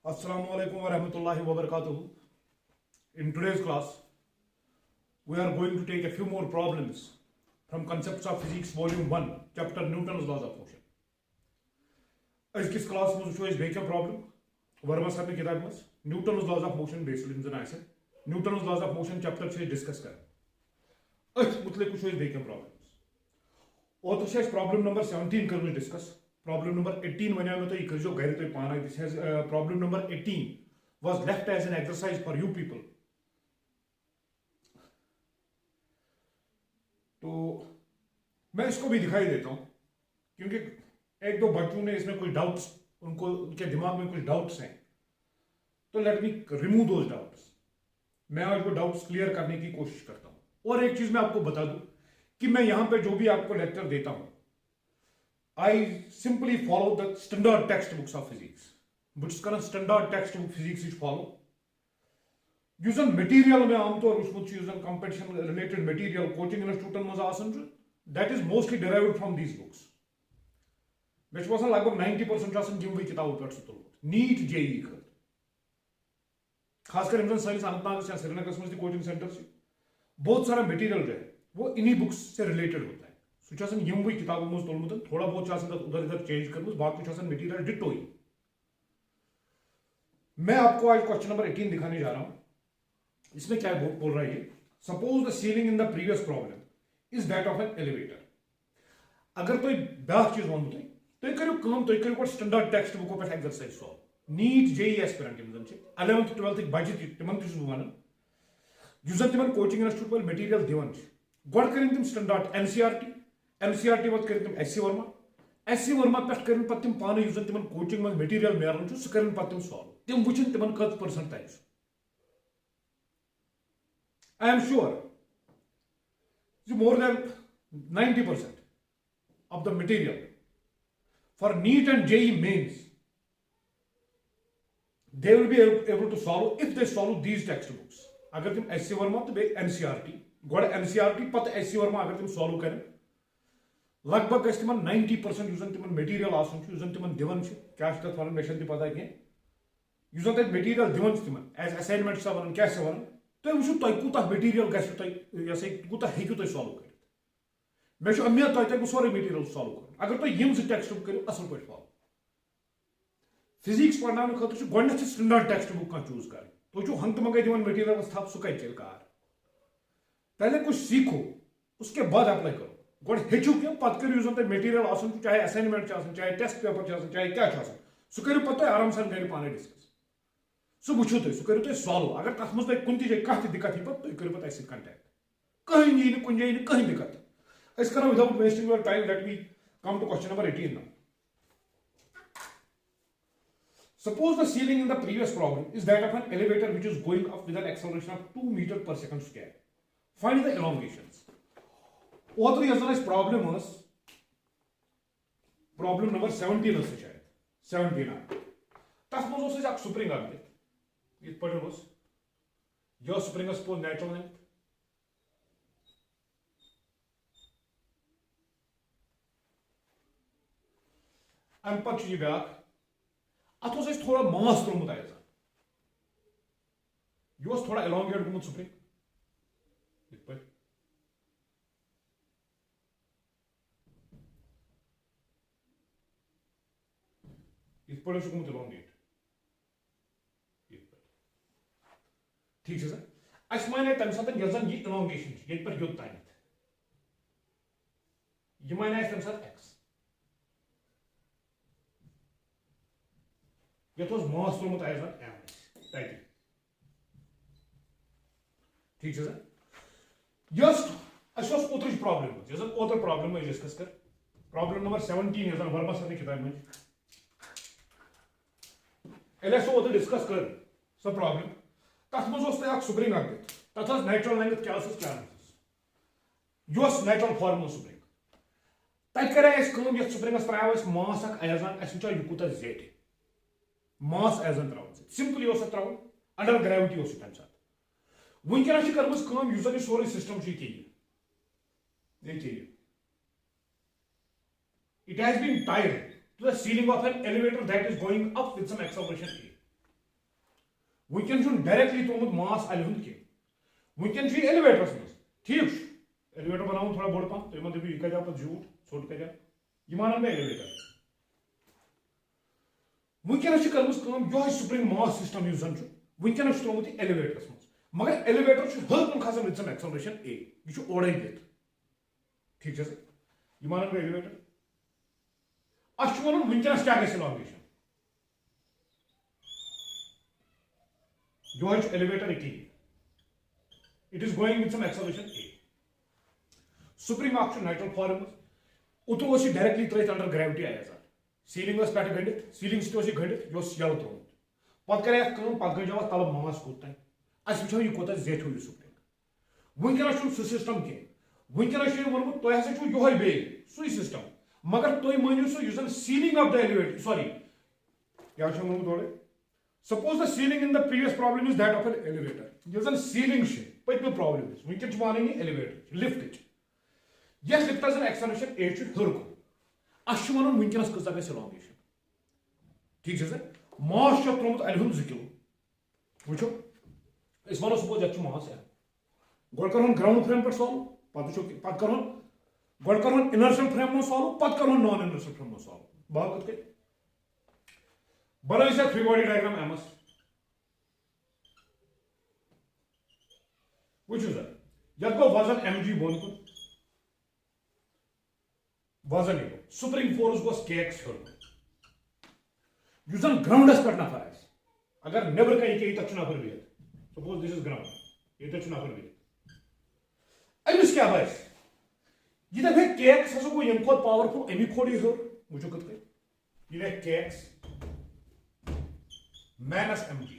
Assalamu alaikum wa rahmatullahi wa barakatuh. In today's class, we are going to take a few more problems from Concepts of Physics Volume 1, Chapter Newton's Laws of Motion. This class में जो है एक problem Verma sir ने किताब में Newton's Laws of Motion based इन ऐसे Newton's Laws of Motion chapter से discuss करें अच मुतले कुछ है एक problems और तो शेष problem number 17 करने discuss problem number 18 बने में तो ये जो गैर तो पाना this has problem number 18 was left as an exercise for you people. तो मैं इसको भी दिखाई देता हूं क्योंकि एक दो बच्चों ने इसमें कुछ डाउट्स उनके दिमाग में कुछ डाउट्स हैं तो let me remove those doubts. मैं आज वो डाउट्स क्लियर करने की कोशिश करता हूं. और एक चीज मैं आपको बता दूं कि मैं यहां पे जो भी आपको लेक्चर देता हूं I simply follow the standard textbooks of physics. Books का standard textbook physics is follow यूजन मटेरियल में आमतौर उसमुत यूजन competition related material coaching institution मज आसन that is mostly derived from these books. मे लगभग 90% यमवे किताबों पे तुलमुत नीट जेई खत खासकर सैनिस अनंतनाग या श्रीनगर में कोचिंग सेंटर से बहुत सारा मटेरियल जो है वो इन्हीं बुक्स से रिलेटेड होता है. सह यमवे किताबों में तुलमुत थोड़ा बहुत उधर इधर चेंज कर बाकी मटेरियल डिटो ही. मैं आपको आज क्वेश्चन नंबर 18 दिखाने जा रहा हूं. इसमें क्या बोल रहा है ये suppose the ceiling in the previous problem is that of an elevator. अगर तो ब्याक चीज वन तुम करो स्टैंडर्ड टेक्स्ट बुको पे exercise solve NEET JEE aspirant 11th 12th बच्चे तिमन वन तिमन कोचिंग इंस्टीट्यूट मटेरियल दिवन गोड कर तुम स्टैंडर्ड एनसीईआरटी वत कर तुम एससी वर्मा पे कर तुम पाने तिमन कोचिंग में मटेरियल मिलान सह कर तुम सॉल्व तुम वुचन तिमन कत परसेंट तय. I am sure more than 90% of the material for NEET and JEE mains they will be able to solve if they solve these textbooks. अगर तुम SC वर्मा तो NCERT गोड़ NCERT पत SC वर्मा अगर तुम solve करें लगभग गस तिमन 90% यूजन तिमन मटेरियल आसन यूजन तिमन दिवन क्या तथ वन मे पता कह यूजन तक मटेरियल दिवन तिमन एज असाइनमेंट वन क्या वन तुम वो तुम कूत मटेरियल गूत हेकू तुम सॉल्व कर. मे उम्मीद तुम तक सोरे मटेरियल सॉल्व कर अगर तुम यम टेक्स्ट बुक करो असल पे फॉलो. फिजिक्स पढ़ना खुद गोडनेथ स्टैंडर्ड टेक्स्ट बुक कह चूज कर तुम हंग मंगे दिवन मटेरियल थप सह कत चल कार. पहले कुछ सीखो उसके बाद अप्लाई करो गोड हेचु क्या पत करो यूजन तुम मटेरियल आसन चाहे असाइनमेंट चाहे टेस्ट पेपर चाहे क्या सह करो पत आराम सान घर पाने डिस्कस सह वो सह करो तुम सॉल्व. अगर तथ मज तुम कुन जाए कह दिक्कत यी तुम करो पे कंटेक्ट कहीं यी कुन जाए कहीं दिक्कत. अस करो without wasting your time let me come to question number 18 now. Suppose the ceiling in the previous problem is that of an elevator which is going up with an acceleration of 2 meters per second square. Find the elongations. Author yes problem was problem number 17 was शायद 17 तथ मज अख spring अख ये पे spring suppose natural length अम पे ब्या अत थोड़ा मास त्रोमुत एज यह थोड़ा एलोंगेट गुमुत स्प्रिंग इत पे गुमुत एलोंगेट ठीक है सर. अस माने तम सात ये एलोंगेशन ये पे योत तान यह माने तम सात एक्स ये मास त्रोमुत एज एम तक ठीक है सर. यस अस ओतर प्रॉब्लम ओतर प्रॉब्लम डिस्कस कर प्रॉब्लम नंबर 17 वर्मा सर किताब में ओतर डिस्कस कर सह प्रॉब्लम तथ मज स्प्रिंग अख तथ नेचुरल लेंथ क्या यह नेचुरल फॉर्मल स्प्रिंग तक कर स्प्रिंगस त्रो मास अख एजन अस वो यह कूत जेट मास एजन त्रो सिंपली त्रो अंडर ग्रेविटी तम सात वनकन कर सोरे system it has been tied to the ceiling of an elevator that is going up with some acceleration A. वुनकन डायरेक्टली त्रोमुत मास अलि हुंद के वुनकन एलिवेटरस मज ठीक एलिवेटर बनाऊं थोड़ा बोड़ पा तो दपू यह कर झूठ ोट कर यह मान मैं एलिवेटर वुनकन कर्म स्प्रिंग मास सिस्टम वुनकन त्रोमुत एलिवेटरस मज मगर एलिवेटर हर कुन खसान विद सम एक्सेलरेशन ए यह ओडे दित ठीक है यह मान मैं एलिवेटर अस वन वुनकन क्या गि एलोंगेशन यह एलिवेटर की it is going with some acceleration a spring natural form उतरो डायरेक्टली त्रत अंडर ग्रेविटी आया सीलिंग पे गंडित सीलिंग सत गंडित यह यल त्रोमुत पे कर पे गंजाव तल मास कोत अस वो यह कोत जेठो यह स्प्रिंग वुनकन सह सिस्टम कह वुनकन वोनमुत तुम हसा यह बे सु सिस्टम मगर तुम मानियो सह ceiling of the elevator sorry क्या वोनमुत suppose the ceiling in the previous problem is that of an elevator यह सीलिंग पत्म प्रॉब्लम वुनकन वन एलिवेटर लिफ्ट यह लिफ्ट एक्सेलरेशन ए हर कुन अस वन वुनकन कचा गई एलोंगेशन ठीक है मास त्रोमुत अलि हुंद 2 किलो वो वो सपोज ये मास है गो कर ग्राउंड फ्रेम पे सॉल्व पे कर इनर्शियल फ्रेम में सॉल्व पे कर नॉन इनर्शियल फ्रेम में सॉल्व बात कत कर बना फ्री बॉडी डायग्राम एमस वो ये गो वजन mg बोन कुन वजन यह स्प्रिंग फोर्स गोस kx हर जन ग्राउंडस पे नफर अगर नबर कहीं के तक नफर बिहत सपोज दिस इज ग्राउंड ये नफर बिहत अमिस क्या बस यह दे kx हसा गो यम खोत पावरफुल अमी खोड़ यह वो कत यह kx माइनस mg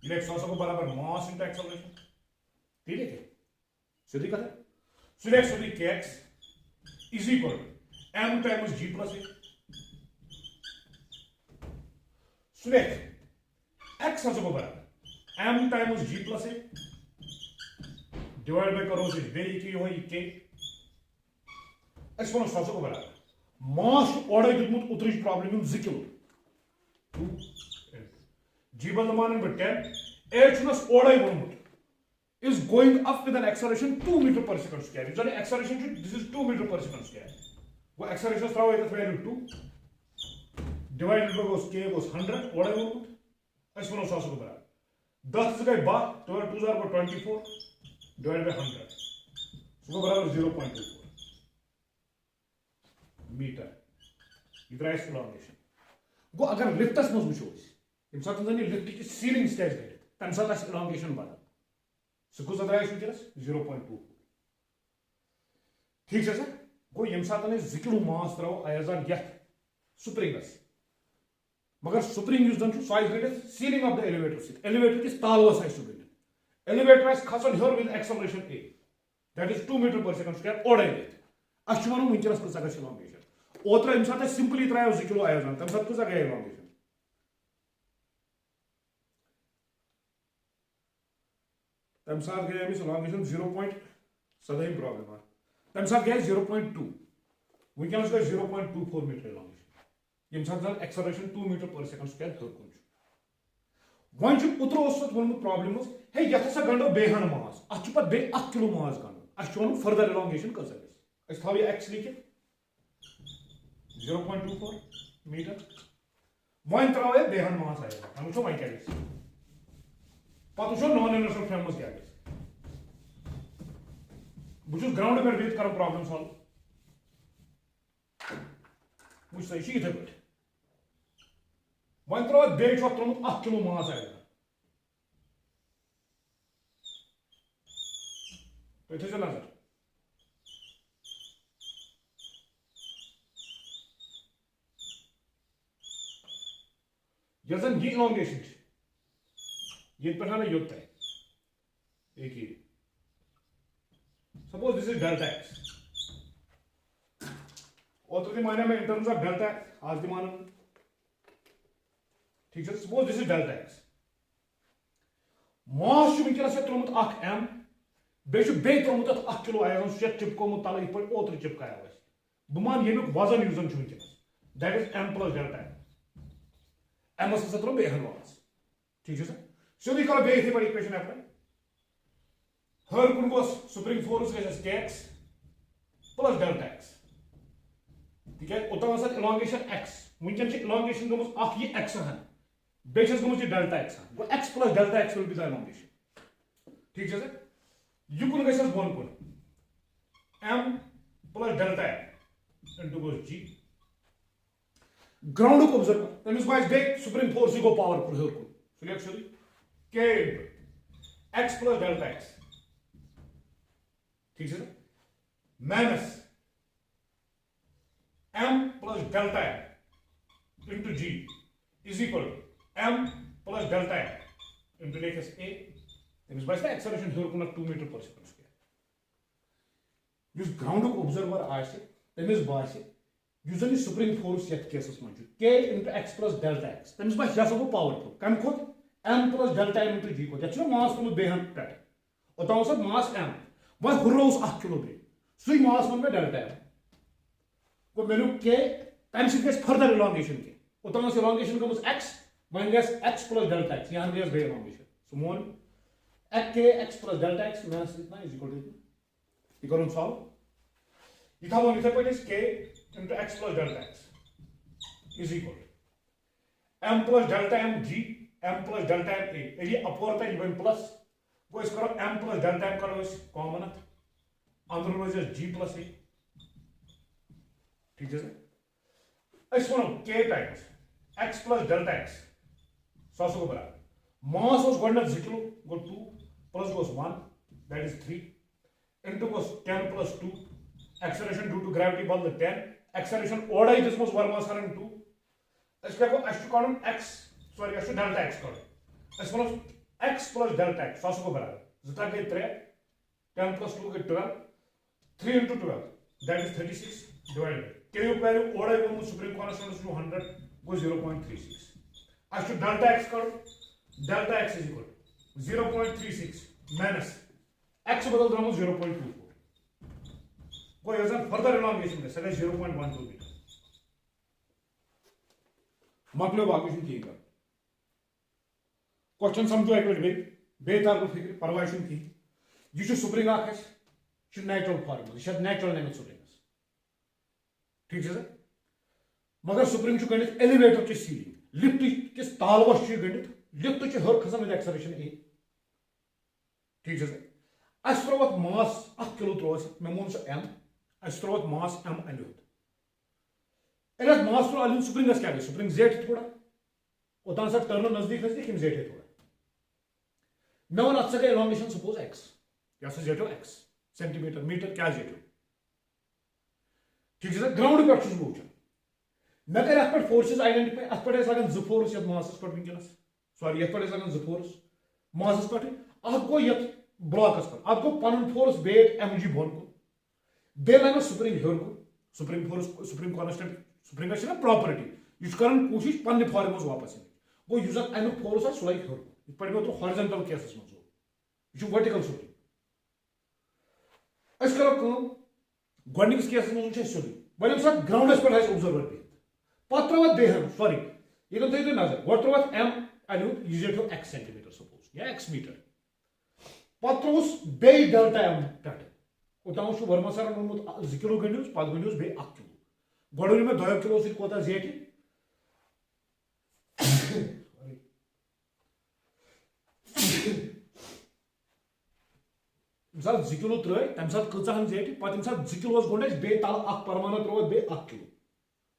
यह सो बराबर मास इंटू एक्सेलरेशन ठीक है सीधी कथा सो सोदी kx is equal to m times g plus a so x has go बराबर m times g plus a divided by करो से बे की हो k x वन सो बराबर मास ओडे दिमुत उतरिश प्रॉब्लम 2 किलो 2 g बल मान 10 h नस ओडे वोनमुत is going up with an acceleration 2 meter per second square. So the acceleration this is 2 meter per second square. वो acceleration throw it value 2 divided by goes k goes 100 whatever ऐसे बनो 100 को बराबर 10 से गए 12 2 को 24 divided by 100 सो बराबर 0.24 metre इधर है एलोंगेशन गो अगर लिफ्टस मज वो इन साथ लिफ्ट की सीलिंग स्टेज गए तम साथ एलोंगेशन बना सह द्रास 0.24 ठीक है सर गो यम सात 2 किलो मास त्रो आयजान ये स्प्रिंगस मगर स्प्रिंग सह गंडित सीलिंग ऑफ द एलिवेटर किस तालवस गंडित एलिवेटर खसन हर with acceleration a that is 2 metre per second square ओडे अस वन वुनकस कचा गई एलोंगेशन ओत्र यम सात सिंपली त्रो 2 किलो आयजान तम सात कचा गई एलोंगेशन तम साथ गई अमिस एलोंगेशन 0.7 प्रॉब्लम तम साथ गई 0.2 वुनकस गई 0.24 मीटर एलोंगेशन यम साथ acceleration 2 metre per second square हर कुन वन उतरो वोनमुत प्रॉब्लम हे यथ गंडो बेहन मास अत पे 1 किलो मास गंड अस वन फर्दर एलोंगेशन कसा गई थो यह एक्स लिखित 0.24 मीटर वन त्रो बेहन मास आया हम वो क्या गई पत वो नॉन इनर्शियल फ्रेम मज क्या बहुत ग्राउंड पे बिहत कर प्रॉब्लम सॉल्व वो सही इथे पे वन त्रो बे त्रोमुत 1 किलो मास आया तो थे नजर यह एलोंगेशन ये पे योत एक ही suppose this is delta x और तो माने में इन टर्म्स ऑफ डेल्टा आज दी मान ठीक है suppose this is delta x mass वुनकस त्रोमुत 1 m बे त्रोमुत 1 किलो आयरन सह चिपकोमुत तल ये ओत्र चिपकाया बह यमुक वजन यूजन वुनकस that is m plus delta m एस त्रो बेहन मास ठीक है सीधी करो बे इथे पर इक्वेशन अप्लाई हर कुन गोस स्प्रिंग फोर्स गस kx प्लस डेल्टा x ठीक है उतना सा इलांगेशन x वंकन छ इलांगेशन गमस अख ये x हन बेचस गमस ये डेल्टा x हन गो x plus delta x will be the elongation ठीक है यह कुन गस बोन कुन m plus delta into goes g ground को ऑब्जर्व तमिस बाइस बे सुप्रीम फोर्स गो पावरफुल हर को so actually k x plus delta x ठीक है minus m plus delta into g is equal to m plus delta into लेखस a तमिस बाइस acceleration हर को 2 metre per second square जिस ground को observer आसे तमिस बासे युजन supreme force यथ केसस मज k into x plus delta x तमिस बास यह सब पावरफुल कम Khot m plus delta m into g को यह मास तुम बेहन पेट ओता सब मास m वह हुरोस 1 किलो बे सुई मास में डेल्टा m को मेनु k तम से गस फर्दर इलांगेशन के ओता से इलांगेशन कमस x वन गस x plus delta x यहां गस बे इलांगेशन सो मोन k x plus delta x minus इतना इज इक्वल टू ये करूं सॉल्व इथा वन इथे point is k into x plus delta x is equal to m plus delta m g m plus delta m a ये upward पे even plus वो इस करो m plus delta m करो इस कॉमन अंदर में जो g plus a ठीक है इस one k times x plus delta x सौ को बराबर मास was gonna 0 kilo go 2 plus goes 1 that is 3 into goes 10 plus 2 acceleration due to gravity ball the 10 acceleration order is just one mass current 2 इसलिए को h column x sorry h delta x column इस मतलब x plus delta x 100 को बराबर जितना के 3 10 plus 2 के 12 3 into 12 that is 36 divided के ऊपर order को सुप्रीम कांस्टेंट जो 100 को 0.36 h delta x column delta x is equal to 0.36 minus x बदल दो 0.24 कोई ऐसा फर्दर इलांगेशन के सगे 0.12 मीटर मकलो बाकुशन की कर क्वेश्चन समझो एक मिनट बेतार को फिक्र परवाइशन की ये सुप्रीम आख है नेचुरल फॉर्मूला ये नेचुरल नेम सुप्रीम ठीक है सर मगर सुप्रीम गणित एलिवेटर की सीलिंग लिफ्ट किस तालवस गणित लिफ्ट की हर खसन एक्सेलरेशन ए ठीक है सर अस त्रोवत मास 1 किलो त्रोवस मे मोन सो m अस त्रोवत मास m अलियोत एलस मास त्रो अलियोत सुप्रीम क्या सुप्रीम z थोड़ा उतना सा टर्न नजदीक नजदीक इन z है थोड़ा मैं वन अच्छा का इलांगेशन सपोज x या से z x सेंटीमीटर मीटर क्या z ठीक है सर ग्राउंड पे छुस बुझ मैं कर अत पर फोर्सेस आइडेंटिफाई अत पर लगन ज फोर्स यत मासस पर विंकनस सॉरी यत पर लगन ज फोर्स मासस पर अत गो यत ब्लॉकस पर अत गो पन फोर्स बेट mg बोन को बे लगन सुप्रीम हियर को spring force spring constant spring का प्रॉपर्टी इस करन कोशिश पन्ने फॉर्मस वापस इन गो यूजर अनु फोर्स आ सुलाई हियर को इस पर गो तो हॉरिजॉन्टल केसेस में जो वर्टिकल सुप्रीम अस करो काम गोनिक्स केसेस में छ सुली बलम सा ग्राउंडस पर है ऑब्जर्वर पे पत्रवत देहन सॉरी ये तो थे नजर वर्तवत m अनु यूजर टू x सेंटीमीटर सपोज या x मीटर पत्रोस बे डेल्टा m टट उताउ छु वर्मा सर नमुत 2 किलो गंडियोस 5 गंडियोस बे 1 किलो गोडोनी में 2 किलो से कोता जेटी मिसाल 2 किलो त्रै तम साथ कचाहन जेटी पत मिसाल 2 किलो गोंडस बे ताल 1 परमाणु त्रोत बे 1 किलो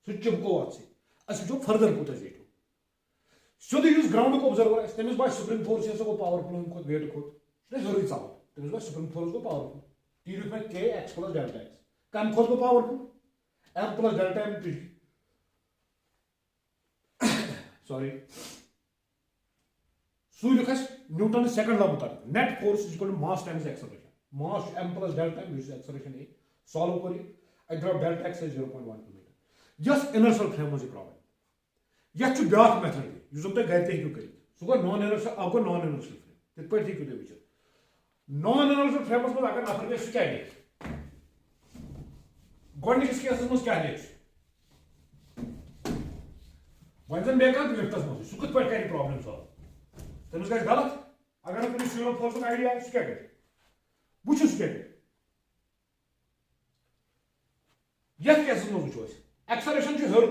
सु चिमको वाचे अस जो फर्दर कोता जेटो सो द यूज ग्राउंड को ऑब्जर्वर तमिस बाय सुप्रीम फोर्स को पावरफुल को वेट को जरूरी चाव तमिस बाय सुप्रीम फोर्स को पावरफुल टी रूप में k x plus delta x कम खोज को powerful m plus delta m t sorry so लिखस न्यूटन सेकंड लॉ बता net force is equal to mass times acceleration mass m plus delta m which is acceleration a solve करिए आई drop delta x is 0.12 metre just inertial frame was problem यह छु back method use तो गए थे क्यों करी सो को नॉन इनर्शियल आपको नॉन इनर्शियल फ्रेम तित पर ठीक हो विचार नॉन इनर्शियल फ्रेम में अगर नफर पे क्या दे गोनिक्स केसेस में क्या दे वंजन बेका लिफ्टस में सु कत पर कर प्रॉब्लम सॉल्व तमिस गए गलत अगर तुम सीरो फोर्स आइडिया सह क्या कर वो क्या यथ केस मज वो एक्सलेशन हर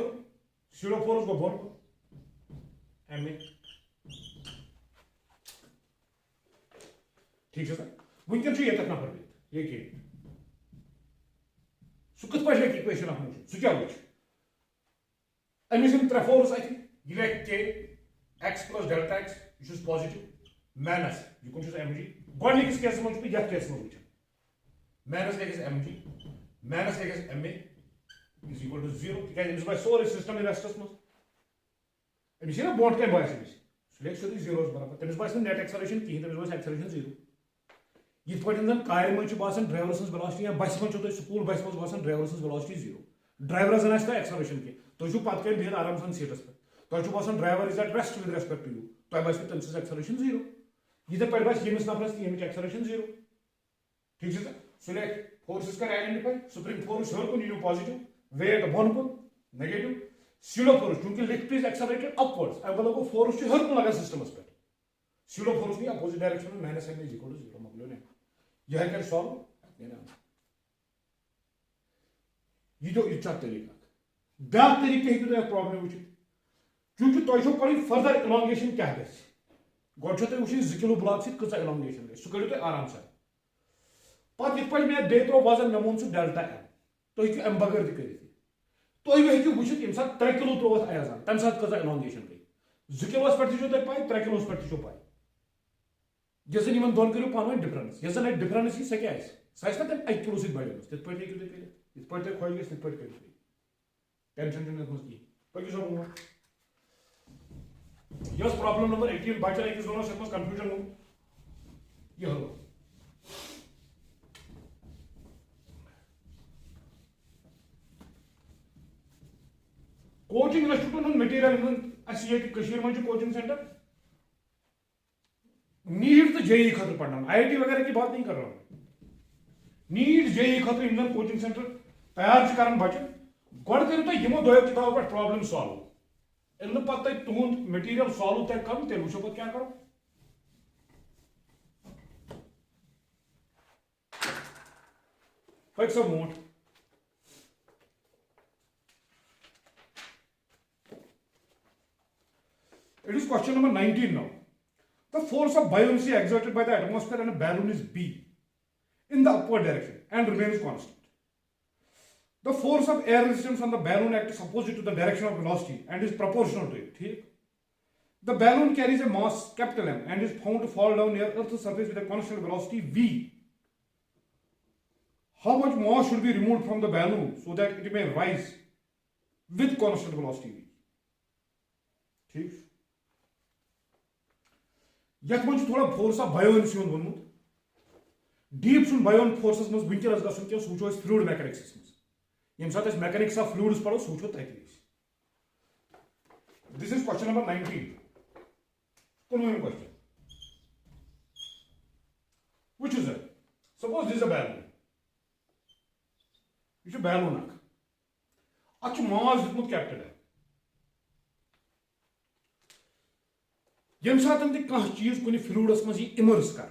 सीरो फोर्स गो बोन अमे ठीक है सर वनकन ये नफर ये सह कत पे इक्वेशन अ सह क्या वो अमिस त्रे फोर्स अ K X plus delta X यह पॉजिटिव माइनस यह एम जी गोनिकस केस मज ये केस मज वो माइनस गई एम जी माइनस गई M A is equal to 0 तक बाय सोरे सिस्टम रेस्टस मज अमिस बोट क्या बास अमिस सह लेख सोदी 0 बराबर तमिस बास नेट एक्सेलरेशन कहीं तमिस बास एक्सेलरेशन 0 ये पे कार मज बासान ड्राइवर सज वेलोसिटी या बस मज स्कूल बस मज बासान ड्राइवर सज वेलोसिटी 0 ड्राइवर जन आस एक्सेलरेशन की तुम पत कन बिहत आराम सान सीटस पे तुम बासान driver is at rest with respect to you तुम बस तम सज एक्सेलरेशन 0 ये पे बस यमिस नफरस तमिच एक्सेलरेशन 0 ठीक है सह लेख फोर्सेस कर आइडेंटिफाई स्प्रिंग फोर्स हर कुन यू पॉजिटिव वेट बोन कुन नेगेटिव सीडो फोर्स चूंकि लिफ्ट इज एक्सेलरेटेड अपवर्ड्स अब मतलब फोर्स हर कुन लगा सिस्टमस पे सीडो फोर्स नहीं अपोजिट डायरेक्शन में minus M is equal to 0 मकलो ने यह कर सॉल्व यह जो इच्छा तरीका ब्या तरीके हेकु तुम प्रॉब्लम वो चूंकि तुम पढ़ फर्दर इलांगेशन क्या गो तुम वो 2 किलो ब्लॉक सत कचा इलांगेशन गई सह करो तुम आराम सा पे ये मे बे त्रो वजन मे मोन सह डेल्टा एम तुम हेकु अम बगैर तक तुम हेकु वो ये 3 किलो त्रोथ आयाजान तम सात कचा इलांगेशन गई 2 किलोस पे तुम पाई 3 किलोस पे पाई जैसे इन दोन करो पान डिफरेंस यह जन डिफरेंस सह क्या सह ना तम 1 किलो सत बढ़ तिथ पे हेकु तुम कर इत पे खुश गई तिथ पे करो टेंशन कहीं पकि सो यह प्रॉब्लम नंबर 18 बचन अकिस दोनों मज कंफ्यूजन हो यह कोचिंग इंस्टीट्यूट मटीरियल मज कोचिंग सेंटर नीट तो जेई खतर पढ़ना आईआईटी वगैरह की बात नहीं कर रहा हूं नीट जेई खतर इन कोचिंग सेंटर तैयार कर बच्चे गो करो तुम यमो दो किताबों पे प्रॉब्लम सॉल्व ये पे तुंद मटीरियल सॉल्व तक कर तेल वो पे क्या करो पक सब मोट it is question number 19 now. The force of buoyancy exerted by the atmosphere and a balloon is B in the upward direction and remains constant. The force of air resistance on the balloon acts opposite to the direction of velocity and is proportional to it. The balloon carries a mass capital M and is found to fall down near Earth's surface with a constant velocity V. How much mass should be removed from the balloon so that it may rise with constant velocity V? ठीक यथ मन थोड़ा force of buoyancy वोनमुत डीप सुन buoyant फोर्सस मज वनकस गसन क्या सह वो फ्लूइड मैकेनिक्स मज यम साथ मैकेनिक्स ऑफ फ्लूइड्स पढ़ो सह वो तक दिस इज क्वेश्चन नंबर 19 कुनवम question which is it suppose this is a balloon यह बैलून अत मास दितमुत कैपिटल है यम सात कह चीज कुछ फ्लूडस मज इमर्स कर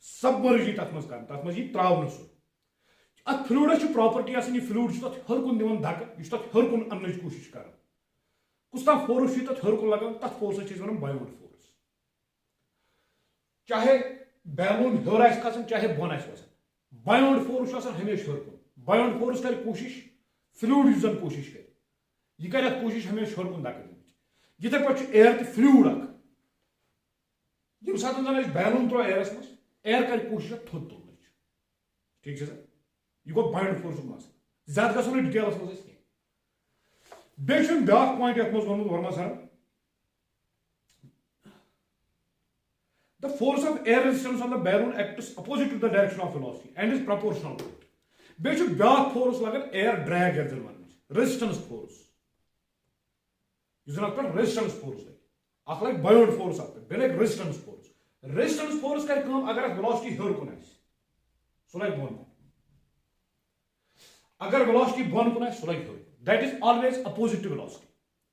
सबमर्ज तथ मज कर तथ मज त्रावन सह अत फ्लूडस प्रॉपर्टी आसान फ्लूड तथ हर कुन दिवन धक यह तथ हर कुन अन्न कोशिश कर कुछ ताम फोर्स तथ हर कुन लगान तथ फोर्स वन बायोन फोर्स चाहे बैलून हर आस खसन चाहे बोन आस वसान बायोन फोर्स हमेशा हर कुन बायोन फोर्स कर कोशिश फ्लूड यह कोशिश कर यह कर कोशिश हमेशा हर कुन धक यथे पे एयर तो फ्लूड यम सात बैलून त्रो एयरस मज एयर कर कोशिश थोद तुल ठीक है सर यह गो बायोन फोर्स मसला ज्यादा गो डिटेल्स मज ब्या पॉइंट ये वोनमुत Varma sir the force of air resistance on the balloon acts opposite to the direction of velocity and is proportional to it ब्या फोर्स लगन air drag resistance force resistance force अख लग बायोन फोर्स बे लग resistance force कर अगर velocity हर कुन सह लग बोन अगर वेलोसिटी बोन कुन सह लग हर that is always opposite to velocity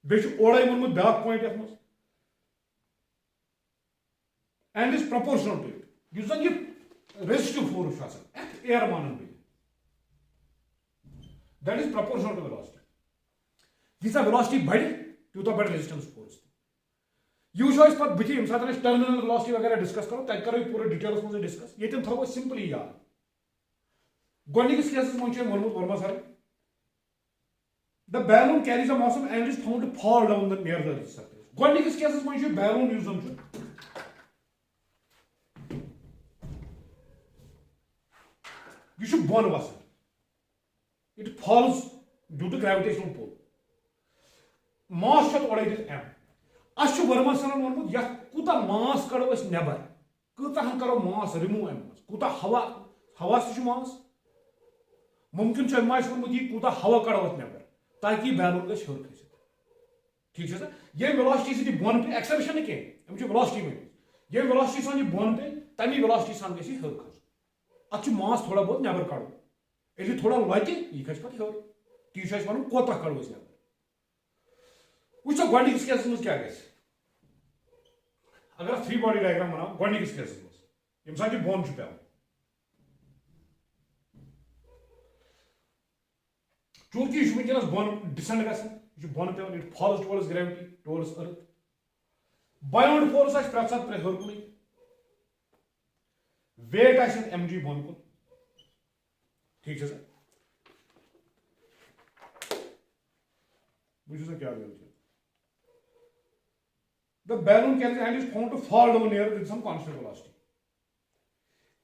बे ओडे वोनमुत ब्या पॉइंट ये and is proportional to it. Yus zan ye resistive force chu asan F air manan be, that is proportional to velocity. Yisa velocity badi tuta badi resistance force. Usually पर बच्चे हम साथ terminal velocity वगैरह discuss करो तक करो पूरे details में डिस्कस ये थो सिंपली याद गोनिकस केसेस में Mohammad Verma sir the balloon carries a mass and is found to fall down the near the surface. गोनिकस केसेस में बैलून यूज हम ये बोन वसन, it falls due to gravitational pull. Mass shot what it is m. अश वर्मा सरन वोनमुत या कुता मास कड़ो अस neighbour कुता हम करो मास रिमूव एम कुता हवा हवा से मास मुमकिन छ मास वोनमुत ये कुता हवा कड़ो अस नेबर ताकि बैलून गस हर खसित ठीक है सर ये वेलोसिटी से बोन पे एक्सेलरेशन के हम छ वेलोसिटी में ये वेलोसिटी सान ये बोन पे तमी वेलोसिटी सान गस हर खस अच मास थोड़ा बहुत नेबर कड़ो एली थोड़ा लगे ये खस पत हर ती छ वनु कोता कड़ो अस नेबर वो गोनिकस केसेस में क्या गस अगर 3 बॉडी डायग्राम बनाओ गोनिकस केसेस में यम साथ बोन पे चूंकि वनकस बोन डिसेंड गसन बोन पे it falls towards gravity towards earth buoyant force आस प्रत साथ हर कुन वेट आस mg बोन कुन ठीक है सर बुझो क्या गल the balloon carries and is found to fall down near with some constant velocity.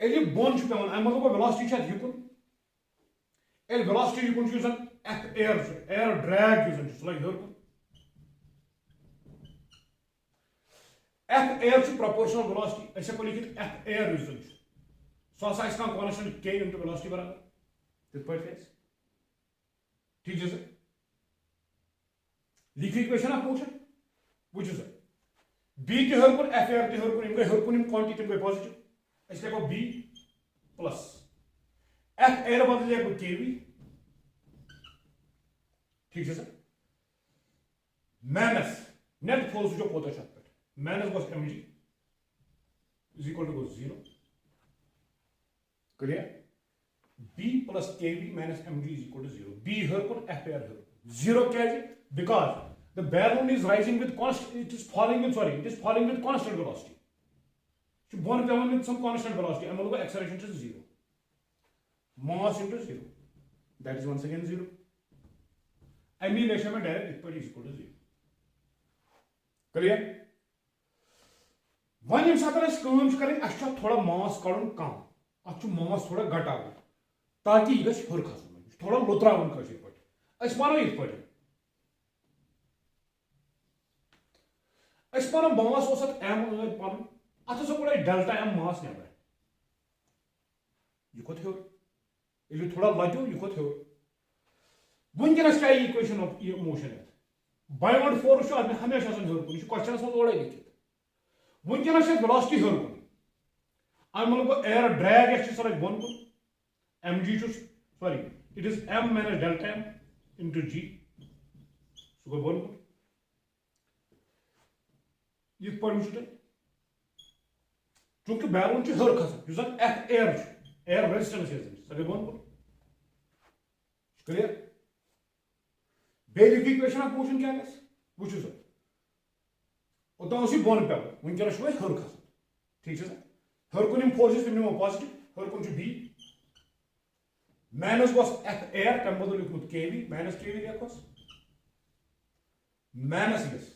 Eli bone chu pevan am matlab velocity chat yukun el velocity yukun chu san F air drag yukun chu like here F air chu proportional velocity aise ko likhit F air yukun so asa iska constant k into velocity barabar this point is ठीक है sir लिखी equation आप पूछे बुझो sir B के हर कुन F air के हर कुन इनके हर कुन इन क्वांटिटी में पॉजिटिव इसलिए को B प्लस F air बदले को KV ठीक है सर माइनस नेट फोर्स जो कोता छत पे माइनस बस mg is equal to 0 clear B plus KV minus mg is equal to 0 B हर कुन F air हर 0 क्या है because the balloon is rising with constant, it is falling with constant velocity. So one balloon with some constant velocity, and all acceleration is 0. Mass into 0. That is once again 0. I mean ratio में direct equal is equal to 0. Clear? One M साथ अस काम करें अच्छा थोड़ा मास कड़न कम अच्छा मास थोड़ा घटावन ताकि यह हर खसन थोड़ा लुत्रावन कशर पे अस मानो इत पे अस मास एम पन अत कोड़ा डेल्टा एम मास नबर यह कोत हर थोड़ा लग्यो यह कोत हर वनकस क्या equation of motion beyond force हमेशा हर कुन क्वेश्चन में ओर लिखित वनकस वेलोसिटी हर कुन अम मतलब एयर ड्रैग सर बोन कुन mg sorry it is m minus delta m into g so go bone कुन ये पढ़ चूंकि बैलून हर खसन F air रेजिस्टेंस सगे bone clear basic equation of motion क्या वो सर ओतन बोन पे वनकस हर खसन ठीक है सर हर कुन फोर्सेस निमो पॉजिटिव हर कुन B माइनस बस F air तम बदल लिखुत KV माइनस KV लिखोस माइनस this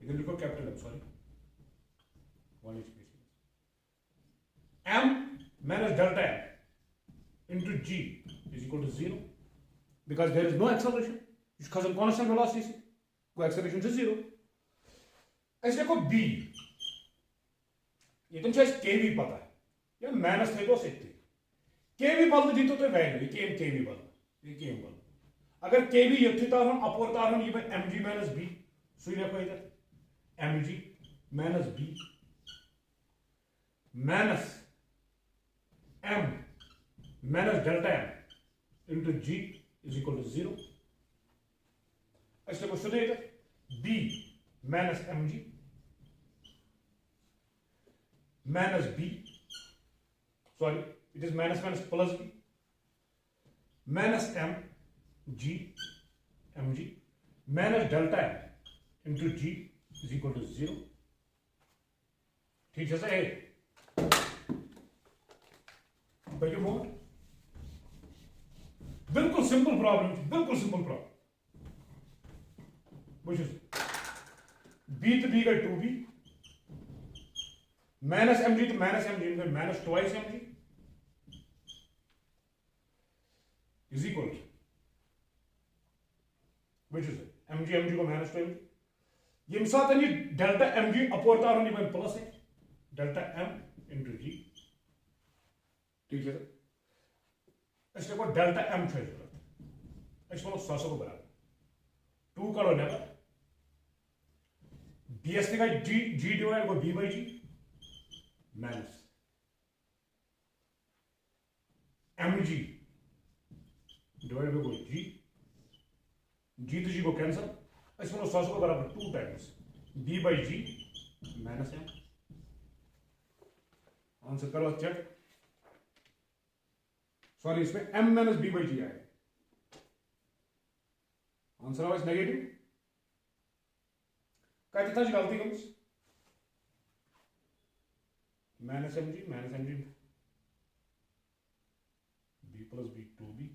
इधर लिखो कैपिटल M सॉरी वन equation M minus delta M into G is equal to 0 because there is no acceleration. इस खसन constant velocity से कोई acceleration से 0. ऐसे को B ये तुम शायद KV पता है या माइनस थे तो सकते KV बदल दी तो वैल्यू ये KV बदल ये KV बदल अगर KV ये थी तो हम अपर तार हम ये mg minus B सुई देखो इधर mg minus B minus m minus delta m into G is equal to 0. ऐसे क्वेश्चन है B minus mg minus B, sorry, it is minus minus plus B, minus M G mg minus delta M into G is equal to 0. ठीक है sir, बच्चों मोड बिल्कुल simple problem, बिल्कुल simple problem. B तो B का 2b minus M G तो minus M G minus twice M G is equal to which is M G को माइनस 2 एम जी ये साथ डेल्टा एम जी अपोर तार होने पर प्लस है डेल्टा एम इंटू जी। ठीक है इसलिए को डेल्टा एम छो जरूरत वो 100 को बराबर 2 करो नेबर बी एस का जी जी डिवाइड को B by ji minus M G divide by जी जी तो जी को कैंसल इसमें 100 को बराबर 2 times B by ji minus M. Answer करो चेक, सॉरी इसमें m माइनस बी बाई जी आएगा, आंसर आवाज नेगेटिव। कहते था गलती कम minus M G B plus B 2b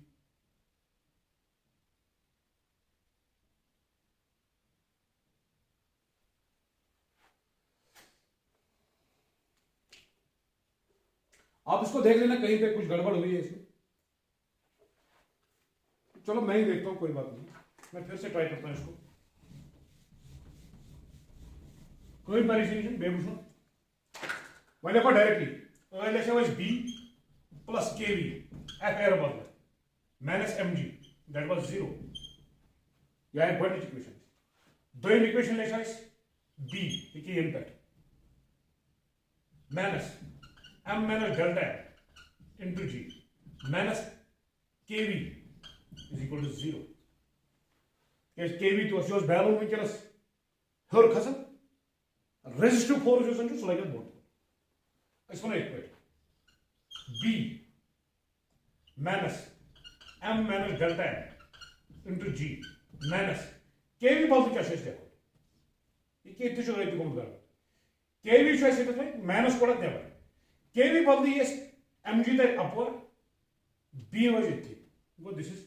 आप इसको देख लेना कहीं पे कुछ गड़बड़ हुई है इसमें। चलो मैं ही देखता हूं, कोई बात नहीं, मैं फिर से ट्राई करता हूं इसको। कोई परेशानी बेबूषण वह देखो directly B plus K V F air बदल minus M G that was 0 यह एक बड़ी इक्वेशन दोन इक्वेशन लेखा बी ये impact minus m minus delta into g minus kv is equal to 0. Yes, kv तो असली बैलून में क्या हर खसन रेजिस्टिव फोर्स जो संचु सुलाइक बोर्ड इसमें एक point b minus m minus delta into g minus kv बाल तो क्या शेष देखो ये कितने जो रहती कौन कर kv शेष है तो माइनस कोड़ा देवा kv बदली is mg that upward b was it go this is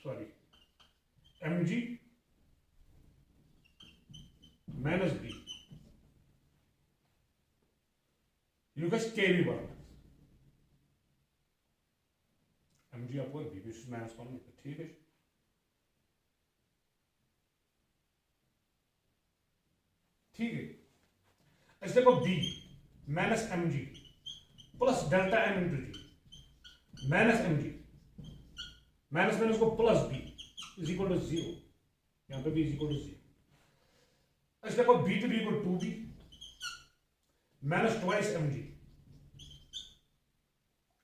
sorry mg minus b you guys kv बदल mg upward b is minus 1 ठीक है। ठीक है इसलिए को b minus M g plus delta m into g minus M G minus minus को plus b is equal to 0 यहां पे बी इज इक्वल टू 0 इसलिए को B to B equal 2b minus twice M G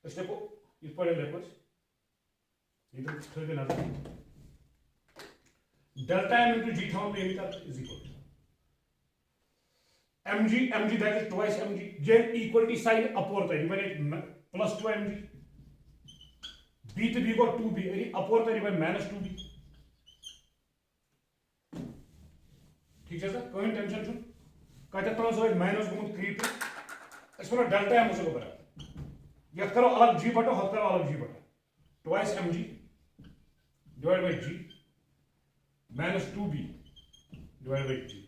इसलिए को इस पर lepers इधर थोड़ी देना डेल्टा एम इंटू जी था is equal mg that is twice mg j equality sign upward है divide plus 2 mg b to b को 2b यानी अपवर्ड है डिवाइड माइनस 2b। ठीक है सर कोई टेंशन छो कहते तो सो माइनस गुण क्रीप इसमें डेल्टा m उसको बराबर यह करो अलग g बटो हद करो अलग g बटो twice mg divide by g minus 2b divide by g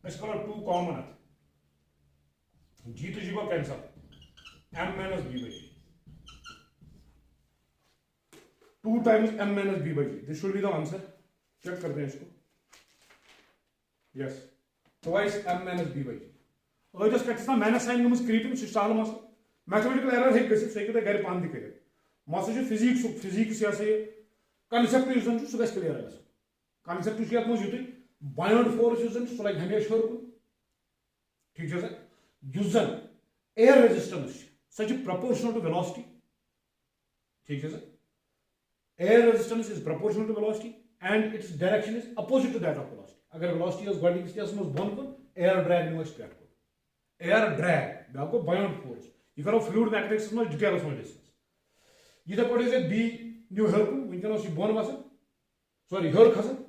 इसको 2 कॉमन है जी तो जी को cancel m minus B by ji 2 times m minus B by ji this should be the answer. Check करते हैं इसको yes twice m minus B by जी और just कहते minus sign गमस creative system मस मैथमेटिकल एरर है कैसे सही कर घर पान दिखे मस फिजिक्स या से कांसेप्ट यूजन सु गस क्लियर है कांसेप्ट छ यत मस युतै बायोंड फोर्स यूजन सु लाइक हमेशा हर को। ठीक है सर यूजन air resistance such proportional to velocity। ठीक है sir air resistance is proportional to velocity and its direction is opposite to that of velocity। अगर velocity is गॉडिंग स्टेस में बन को एयर ड्रैग नो एक्सपेक्ट को एयर ड्रैग ब्या गो बायोंड फोर्स यह करो फ्लूइड मैकेनिक्स में डिटेल्स में डिस्कस यथे पे बी न्यू हेर कुन वनकस बोन वसान सॉरी हेर खसान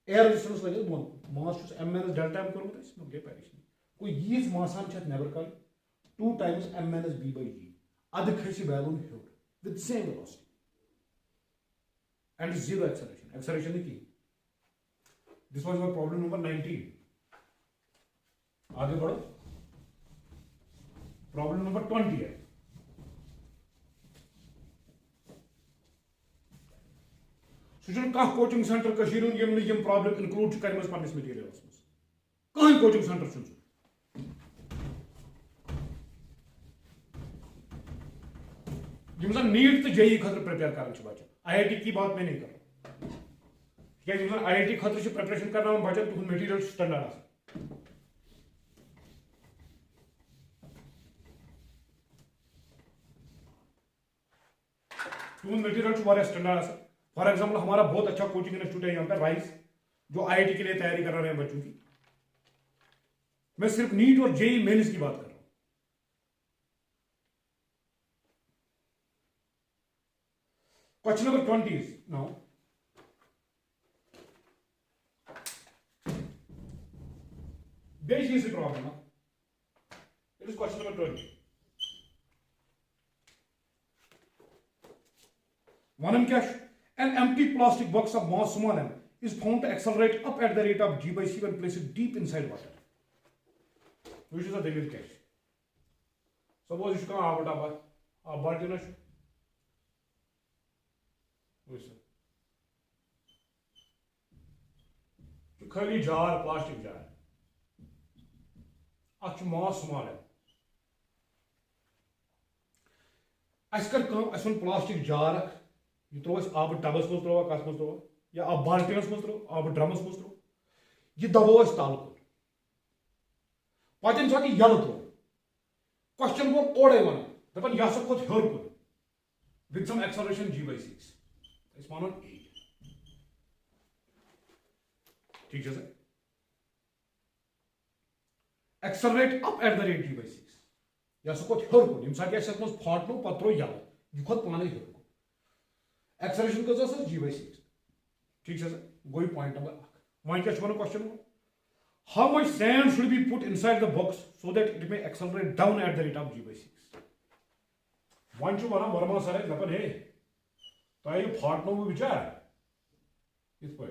एयर रेजिस्टेंस लगे बोन mass m minus delta m कोर्मुत गई परेशानी कोई यीज मासान नबर कल 2 times m minus b by g अद खसी बैलून हेर with the same velocity and zero acceleration की this was your problem number 19 आगे बढ़ो प्रॉब्लम नंबर 20 है सुचन कह कोचिंग सेंटर कशीर यम प्रॉब्लम इंक्लूड कर पन्निस मटीरियल्स मज कहीं कोचिंग सेंटर चुन नीट तो जेई खतर प्रिपेयर कर बच्चन IIT की बात मैं नहीं कर रहा IIT खतर प्रिपरेशन करना बच्चन तुम मटीरियल स्टैंडर्ड तुम मटीरियल स्टैंडर्ड फॉर एग्जाम्पल हमारा बहुत अच्छा कोचिंग इंस्टीट्यूट है यहाँ पर राइस जो IIT के लिए तैयारी करा रहे हैं बच्चों की मैं सिर्फ नीट और जेई मेंस की बात कर रहा हूं Question number 20 is now. Basic problem. It is question number 20. One m cash. An empty plastic box of mass small m is found to accelerate up at the rate of g by c when placed deep inside water. Which is a devil cash. Suppose you come out of a bottle. खाली jar plastic jar अच mass small है plastic jar यह throw आब टबस मज throw कस मज throw या आब बाल्टीनस मज त्रो आब ड्रमस मज त्रो यह दबो तल कुन पे यल त्रो क्वेश्चन गो ओडे वन दपान यह खोत हेर कुन with some acceleration g by 6 इस मानो 8 ठीक है sir accelerate up at the rate g by 6 या सको हेर कुन यम साथ यस मस फाटनो पत्रो यल यह खोत पाने हेर कुन एक्सेलरेशन कस सर g by 6 ठीक है सर गोई पॉइंट नंबर 1 वन क्या one question how much sand should be put inside the box so that it may accelerate down at the rate of g by 6 one छु वना Verma sir दपन हे तो फाटनो विचार इत पे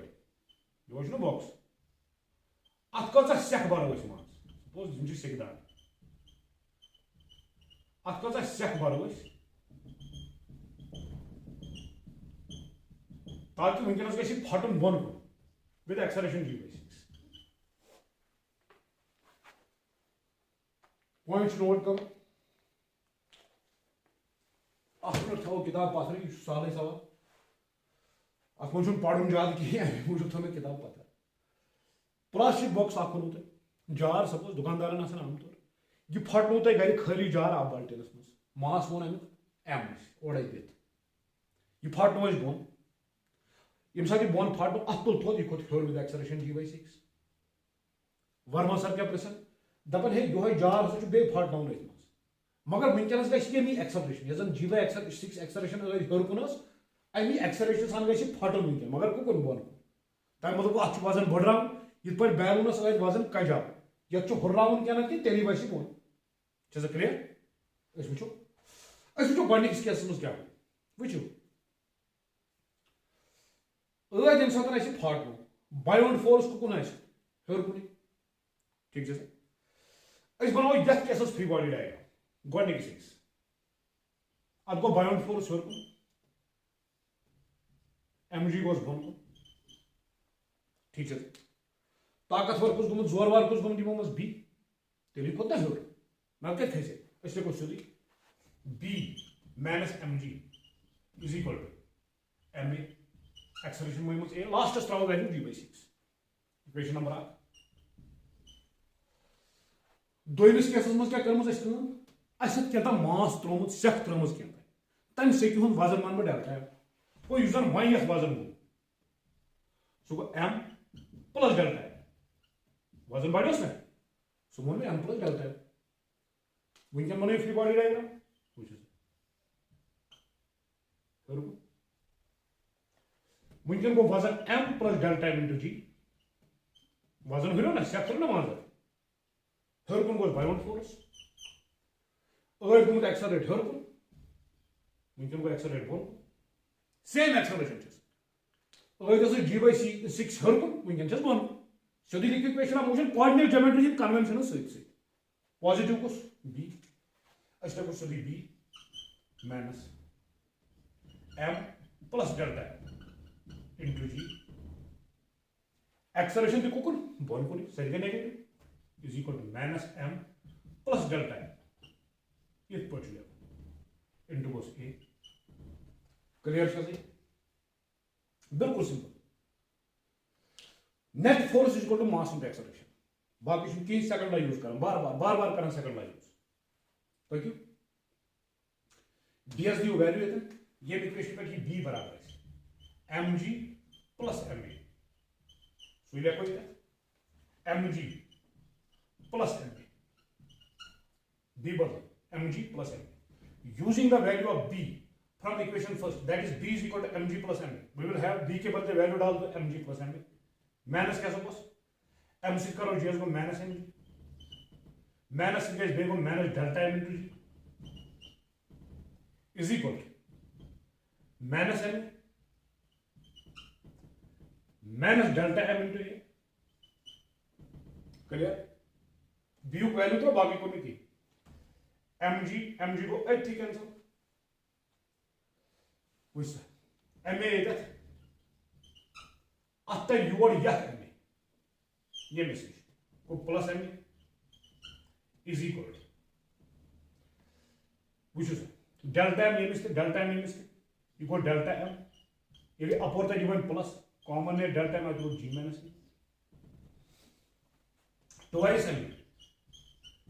यह बॉक्स अत कचा सेक बरो मान सपोज सेकदार अत कचा सेक बरो ताकि वनकस गि फटन बोन with acceleration g by 6 point note कर थो किताब पथर साल सवाल अत मन पढ़न ज्यादा कहें मूजूब थो किताब पथर plastic box own jar suppose दुकानदार आमतौर यह फटनो तुम घर खाली जार आब बाल्टीनस मज मास वोन अमुक एम ओडे दित यह फटनो बोन यम साथ बोन फटनो अत तुल थोद यह खोत हेर with acceleration g by 6 Varma sir क्या प्रेसन दपन हे यो जार हसा बे फटन अथ मगर वनकस गमी एक्सेलरेशन यह जी by 6 एक्सेलरेशन हेर कुन अमी एक्सेलरेशन सान गई फटन वनकन मगर कुन बोन तमें मतलब अत वजन बढ़ान इत पे बैलूनस वजन कजब ये हुर्रावन क्या कि तेली वस बोन क्लियर वो गस केस मज क्या वो यम सात फटनो बायोंड फोर्स कुन हेर कुन ठीक है सर बनो ये केसस फ्री बॉडी डायग्राम गोडनिक अत गो बायोंड फोर्स हेर कुन mg गोस बोन कुन ठीक है ताकतवर कुछ गुम जोरवार कुछ गुम दिमो मस बी तेली खोत ना हेर ना क्या थे से को सुदी b minus mg is equal to ma acceleration moment a last स्ट्राव value g by 6 equation number 8 दोइमिस केसस मस क्या करमस क्या मास त्रोमुत सेक त्रोमस क्या तम सेकि हुन वजन मान डेल्टा वो युस वन यथ वजन गो सह गो m प्लस डेल्टा वजन बढ़ोस ना सो मोन में m प्लस डेल्टा m वुनकन मन फ्री बॉडी डायग्राम वुनकन गो वजन m plus delta m into g वजन हुआ ना सेक्टर ना माजर हर कुन गो बायोन फोर्स अगर गुमत एक्सेलरेट हर कुन वुनकन गो एक्सेलरेट बोन सेम एक्सेलरेशन अगर g by 6 हर कुन वुनकन बोन सीधी लिखित equation of motion coordinate geometry convention सहित पॉजिटिव कुछ b अच्छा कुछ सीधी b minus m plus delta into g acceleration तो कुकुन बोन कुन सही negative is equal to minus m plus delta इस पर्टिकुलर इंटू बस a क्लियर सही बिल्कुल simple net force is equal to mass into acceleration बाकी शुरू की सेकंड ला यूज करन बार बार करन सेकंड ला यूज तो क्यों ds दी वैल्यू है ये इक्वेशन पे कि b बराबर है mg प्लस ma सो ये कोई mg प्लस ma b बराबर mg plus ma using the value of b from equation first that is b is equal to mg plus ma we will have b के बदले value डाल दो mg plus ma minus क्या suppose m से करो g को minus mg minus से b को minus delta m into g is equal to minus m minus delta m into a clear b को वैल्यू तो बाकी को नहीं थी mg को एट थी कैंसिल वैसा ma इधर आता योर यह ma ये मैसेज को plus ma is equal to which is delta m ये मिस्टेक delta m ये मिस्टेक equal delta m ये अपोर तक गिवन प्लस कॉमन है delta m तो g minus twice m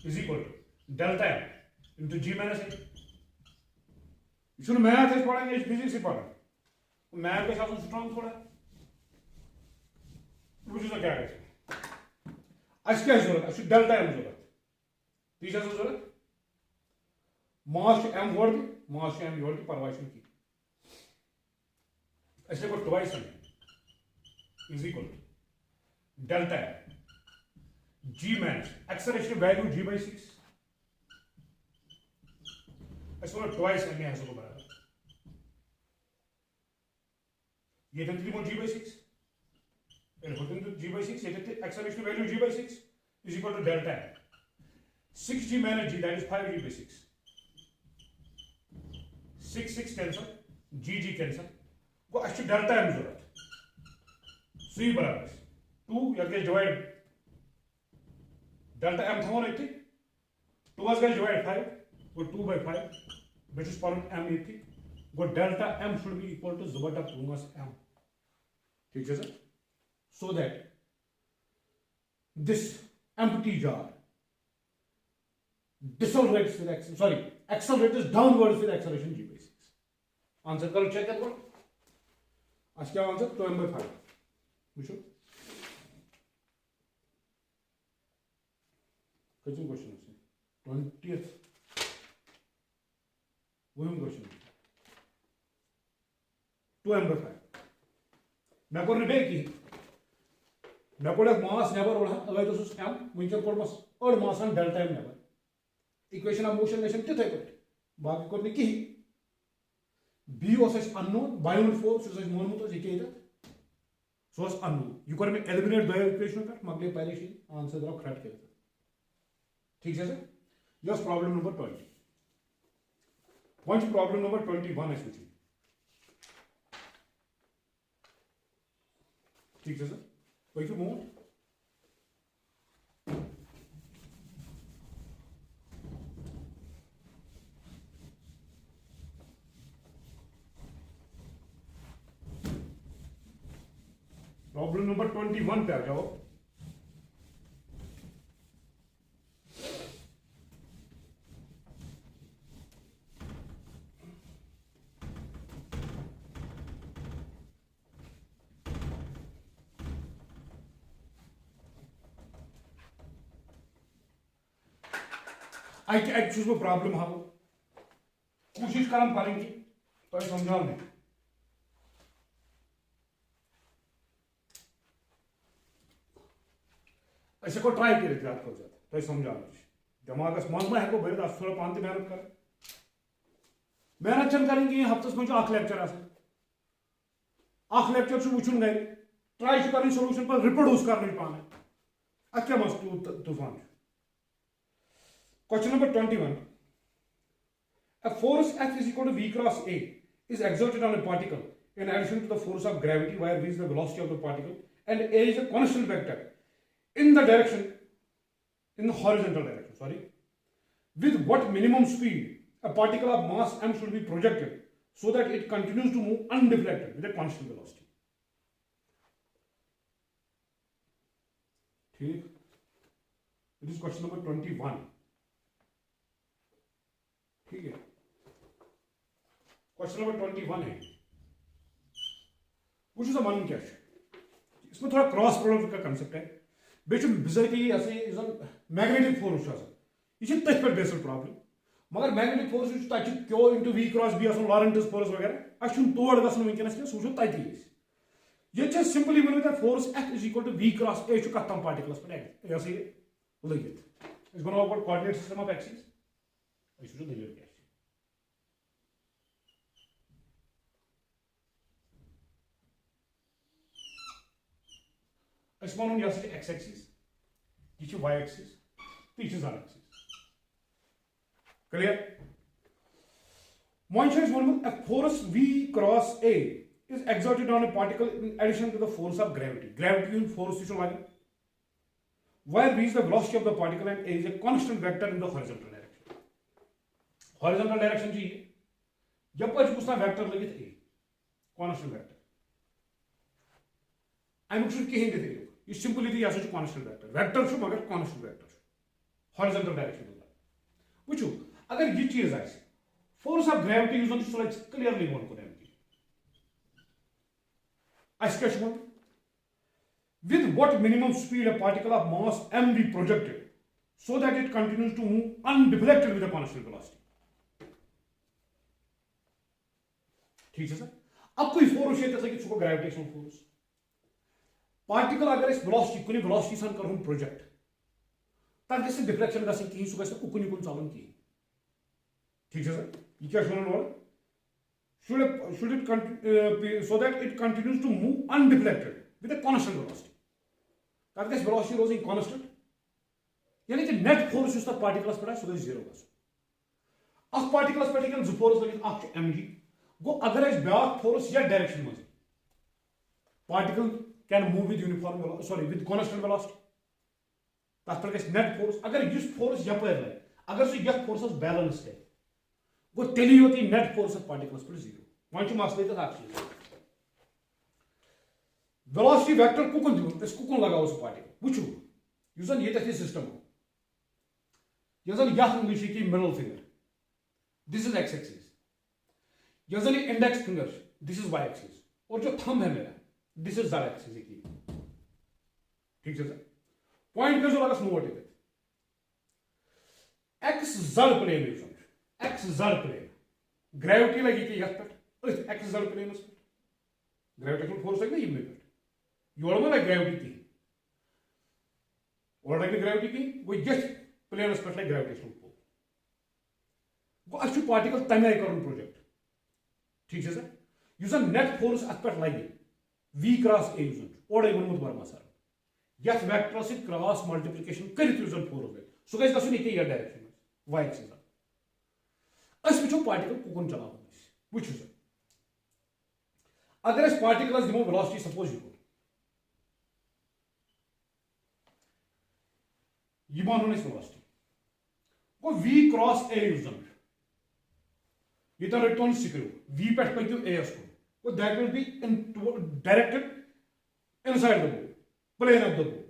is equal to delta m into g minus a इसमें math है पढ़ेंगे इस फिजिक्स से पढ़ा मैथ के साथ स्ट्रांग थोड़ा कुछ तो क्या है आज क्या जरूरत है डेल्टा m जरूरत तीसरा जरूरत मास m वर्ड की परवाह की ऐसे को twice m is equal to delta m g minus acceleration value g by 6 ऐसे को ट्वाइस m है इसको बराबर ये तो 3 g by 6 and putting to g by 6 ये तो acceleration value g by 6 is equal to delta m 6g minus g that is 5g by 6 6 cancel g cancel को अच्छी delta m जरूरत c बराबर 2 या के डिवाइड delta m था ना इतनी 2 was divide 5 वो 2 by 5 which is found m इतनी वो delta m should be equal to zubata 2 minus m ठीक है sir so that this empty jar decelerates with accelerates downwards with acceleration g by 6 answer करो check करो आज क्या answer 2 m by 5 पूछो कितने क्वेश्चन है 20th वही क्वेश्चन 2 m by 5 मैं को रिबे की मैं को मास नेबर ओढ़ा अगर तो सुस m विंचर कोड मस और मास एंड डेल्टा m नेबर इक्वेशन ऑफ मोशन लेशन तिथे कोट बाकी कोड ने की b was unknown बायोन फोर्स was मोन मुतो जे के सो was unknown यू कर में एलिमिनेट द इक्वेशन पर मगले पहले शी आंसर दरो करेक्ट कर ठीक है sir yes problem number 20 one problem number 21 है सोचिए ठीक है सर वही मूव प्रॉब्लम नंबर 21 पे आ जाओ अत प्रॉब्लम हाव कोशिश करान पढ़ कि तुम समझाओ मे हेको ट्राई कर ज्यादा खुद ज्यादा तुम समझान दिमागस मज मा हेको भर थोड़ा पान त मेहनत कर मेहनत कर हफ्तस मज लेक्चर लेक्चर वुचन गर ट्राई कर सोल्यूशन पर रिप्रोड्यूस कर पाने अत क्या मस तूफान question number 21 a force F is equal to V cross A is exerted on a particle in addition to the force of gravity where V is the velocity of the particle and A is a constant vector in the horizontal direction, sorry. With what minimum speed a particle of mass m should be projected so that it continues to move undeflected with a constant velocity? ठीक, it is question number 21. ठीक है, question number 21 है कुछ one क्या इसमें थोड़ा cross product का concept है बिजाती मैग्नेटिक फोर्स यह तथ पे बेस्ड प्रॉब्लम मगर मैग्नेटिक फोर्स तक क्यो into v cross b Lorentz force वगैरह अस तोड़ गन वनकस सह तथी ये सिंपली वन force f is equal to v cross a कत तम पार्टिकल्स पे यह लगित बनो गो कोऑर्डिनेट सिस्टम ऑफ एक्सिस दलील क्या वन यह एक्स एक्सिस यह वाई एक्सिस तो यह जेड एक्सिस क्लियर वन वोनमुत force V cross A is exerted on a particle in addition to the force of gravity. Gravity force is lagin where V is the velocity of the particle and A is a constant vector in the horizontal direction. Horizontal direction जी जब पर उसना vector लगित A constant vector अमुक कहें दे यह simply यह constant vector vector मगर constant vector horizontal direction वो अगर यह चीज आ फोर्स ऑफ ग्रेविटी सह क्लियरली वो with what minimum speed a particle of mass m be projected so that it continues to move undeflected with a constant velocity. ठीक है sir अब कोई फोर्स है सह ग्रेविटेशनल फोर्स पार्टिकल अगर velocity कुछ वेलोसिटी सन कर प्रोजेक्ट तक गि डिफ्लेक्शन गई कहीं सह गु उकुन युकुन चलन कहीं ठीक है सर यह क्या should it so that it continues to move undeflected with a constant velocity तक गि वेलोसिटी रोज कांस्टेंट यानी कि नेट फोर्स तक पार्टिकलस पे सह जीरो अ पार्टिकलस पे जो फोर्स लगे mg गो अगर ब्या फोर्स या डायरेक्शन मज particle can move with uniform with constant velocity तथ पे नेट फोर्स अगर इस फोर्स यप लगे अगर सह यथ फोर्स बैलेंस कर गो तेल योत नेट फोर्स पार्टिकल्स पे जीरो वन मसले तथ वेलोसिटी वेक्टर कुकुन कुकुन लगाओ सह पार्टिकल वो ये सिस्टम हो यह इंग्लिश की middle finger this is x axis यह index finger this is y axis और जो थंब है मेरा दिस इज जेड एक्सिस ठीक है सर पॉइंट कर लगस note x z plane x z plane gravity लगी कि ये एक्स जेड प्लेनस पे ग्रेविटेशनल फोर्स लगे यमने पे योर लगे ग्रेविटी कहीं और लगे ग्रेविटी कहीं वो ये प्लेनस पे लगे ग्रेविटेशनल फोर्स वो अच्छु पार्टिकल तमे कर प्रोजेक्ट ठीक है सर युस नेट फोर्स अत पे लगे V क्रॉस A ओडे वोनमुत वर्मा सर यथ वेक्टर से क्रॉस मल्टीप्लिकेशन करित फोर्स गई सह गई गुन ये डायरेक्शन वाई एक्सिस वो पार्टिकल कुकुन चलान वो सर अगर पार्टिकल दिमो वेलोसिटी सपोज यह मानो वेलोसिटी गो V क्रॉस A ये रटोन सिक्रू V पे पकू A को that will be directed inside the board plane of the board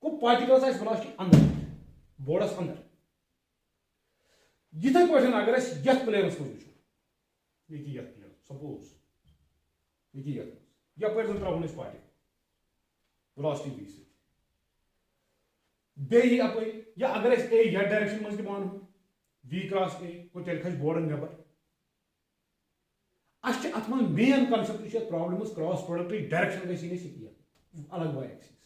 को पार्टिकल्स आस वेलोसिटी अंदर बोर्डस अंदर यिथे पे अगर यथ प्लेनस मज वो ये यथ प्लेन सपोज ये यप त्रोन पार्टिकल वेलोसिटी V बे अप या अगर ए यथ डायरेक्शन मज मान v क्रॉस ए को तेल खस बोर्डन नबर अत main concept problem cross product direction गई अलग वाई एक्सिस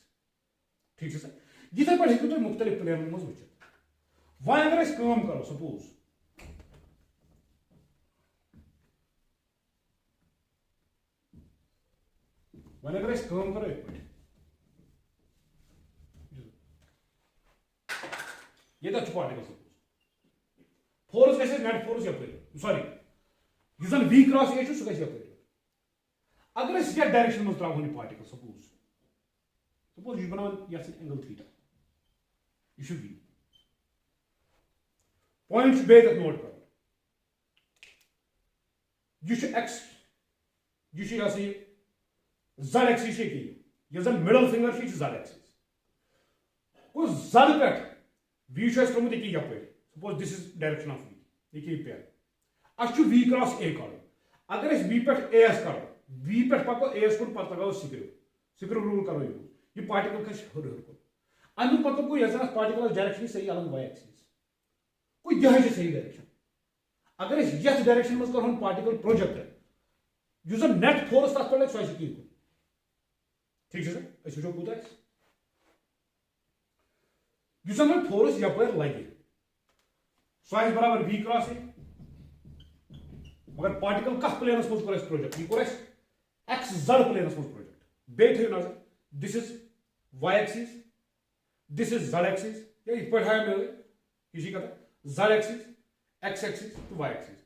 ठीक है सर इथे पे तुम मुख्तलिफ प्लेन मज वो वह अगर करो सपोज वह अगर करो ये पार्टिकल सपोज फोर्स गई नेट फोर्स यप सॉरी यह v क्रॉस ए सह गई अगर यथ डायरेक्शन मज त्रो यह पार्टिकल सपोज यह बनान ये एंगल थीटा यह v पॉइंट बे तक नोट कर यह x यह z एक्सिस यह जन मिडल फिंगर z एक्सिस को z पे v त्रोमुत ये यप suppose this is direction of v ये पे अस v क्रॉस a करो अगर v पे as करो v पे पको as कुन पत लगाओ सिक्रिव रूल करो ये पार्टिकल खस हर को अमु पत को यह पार्टिकल डायरेक्शन सही अलग y एक्सिस को यह सही डायरेक्शन अगर यथ डायरेक्शन मज कर पार्टिकल प्रोजेक्ट जो नेट फोर्स तथ पे सह ठीक है सर वो कूत फोर्स यप लगे सह बराबर v क्रॉस ए मगर पार्टिकल कथ प्लेनस मज कोर प्रोजेक्ट यह कोर एक्स जेड प्लेनस मज प्रोजेक्ट बे थो नजर this is y axis this is z axis ये पे हाय मे किसी कथा z एक्सिस x एक्सिस तो y एक्सिस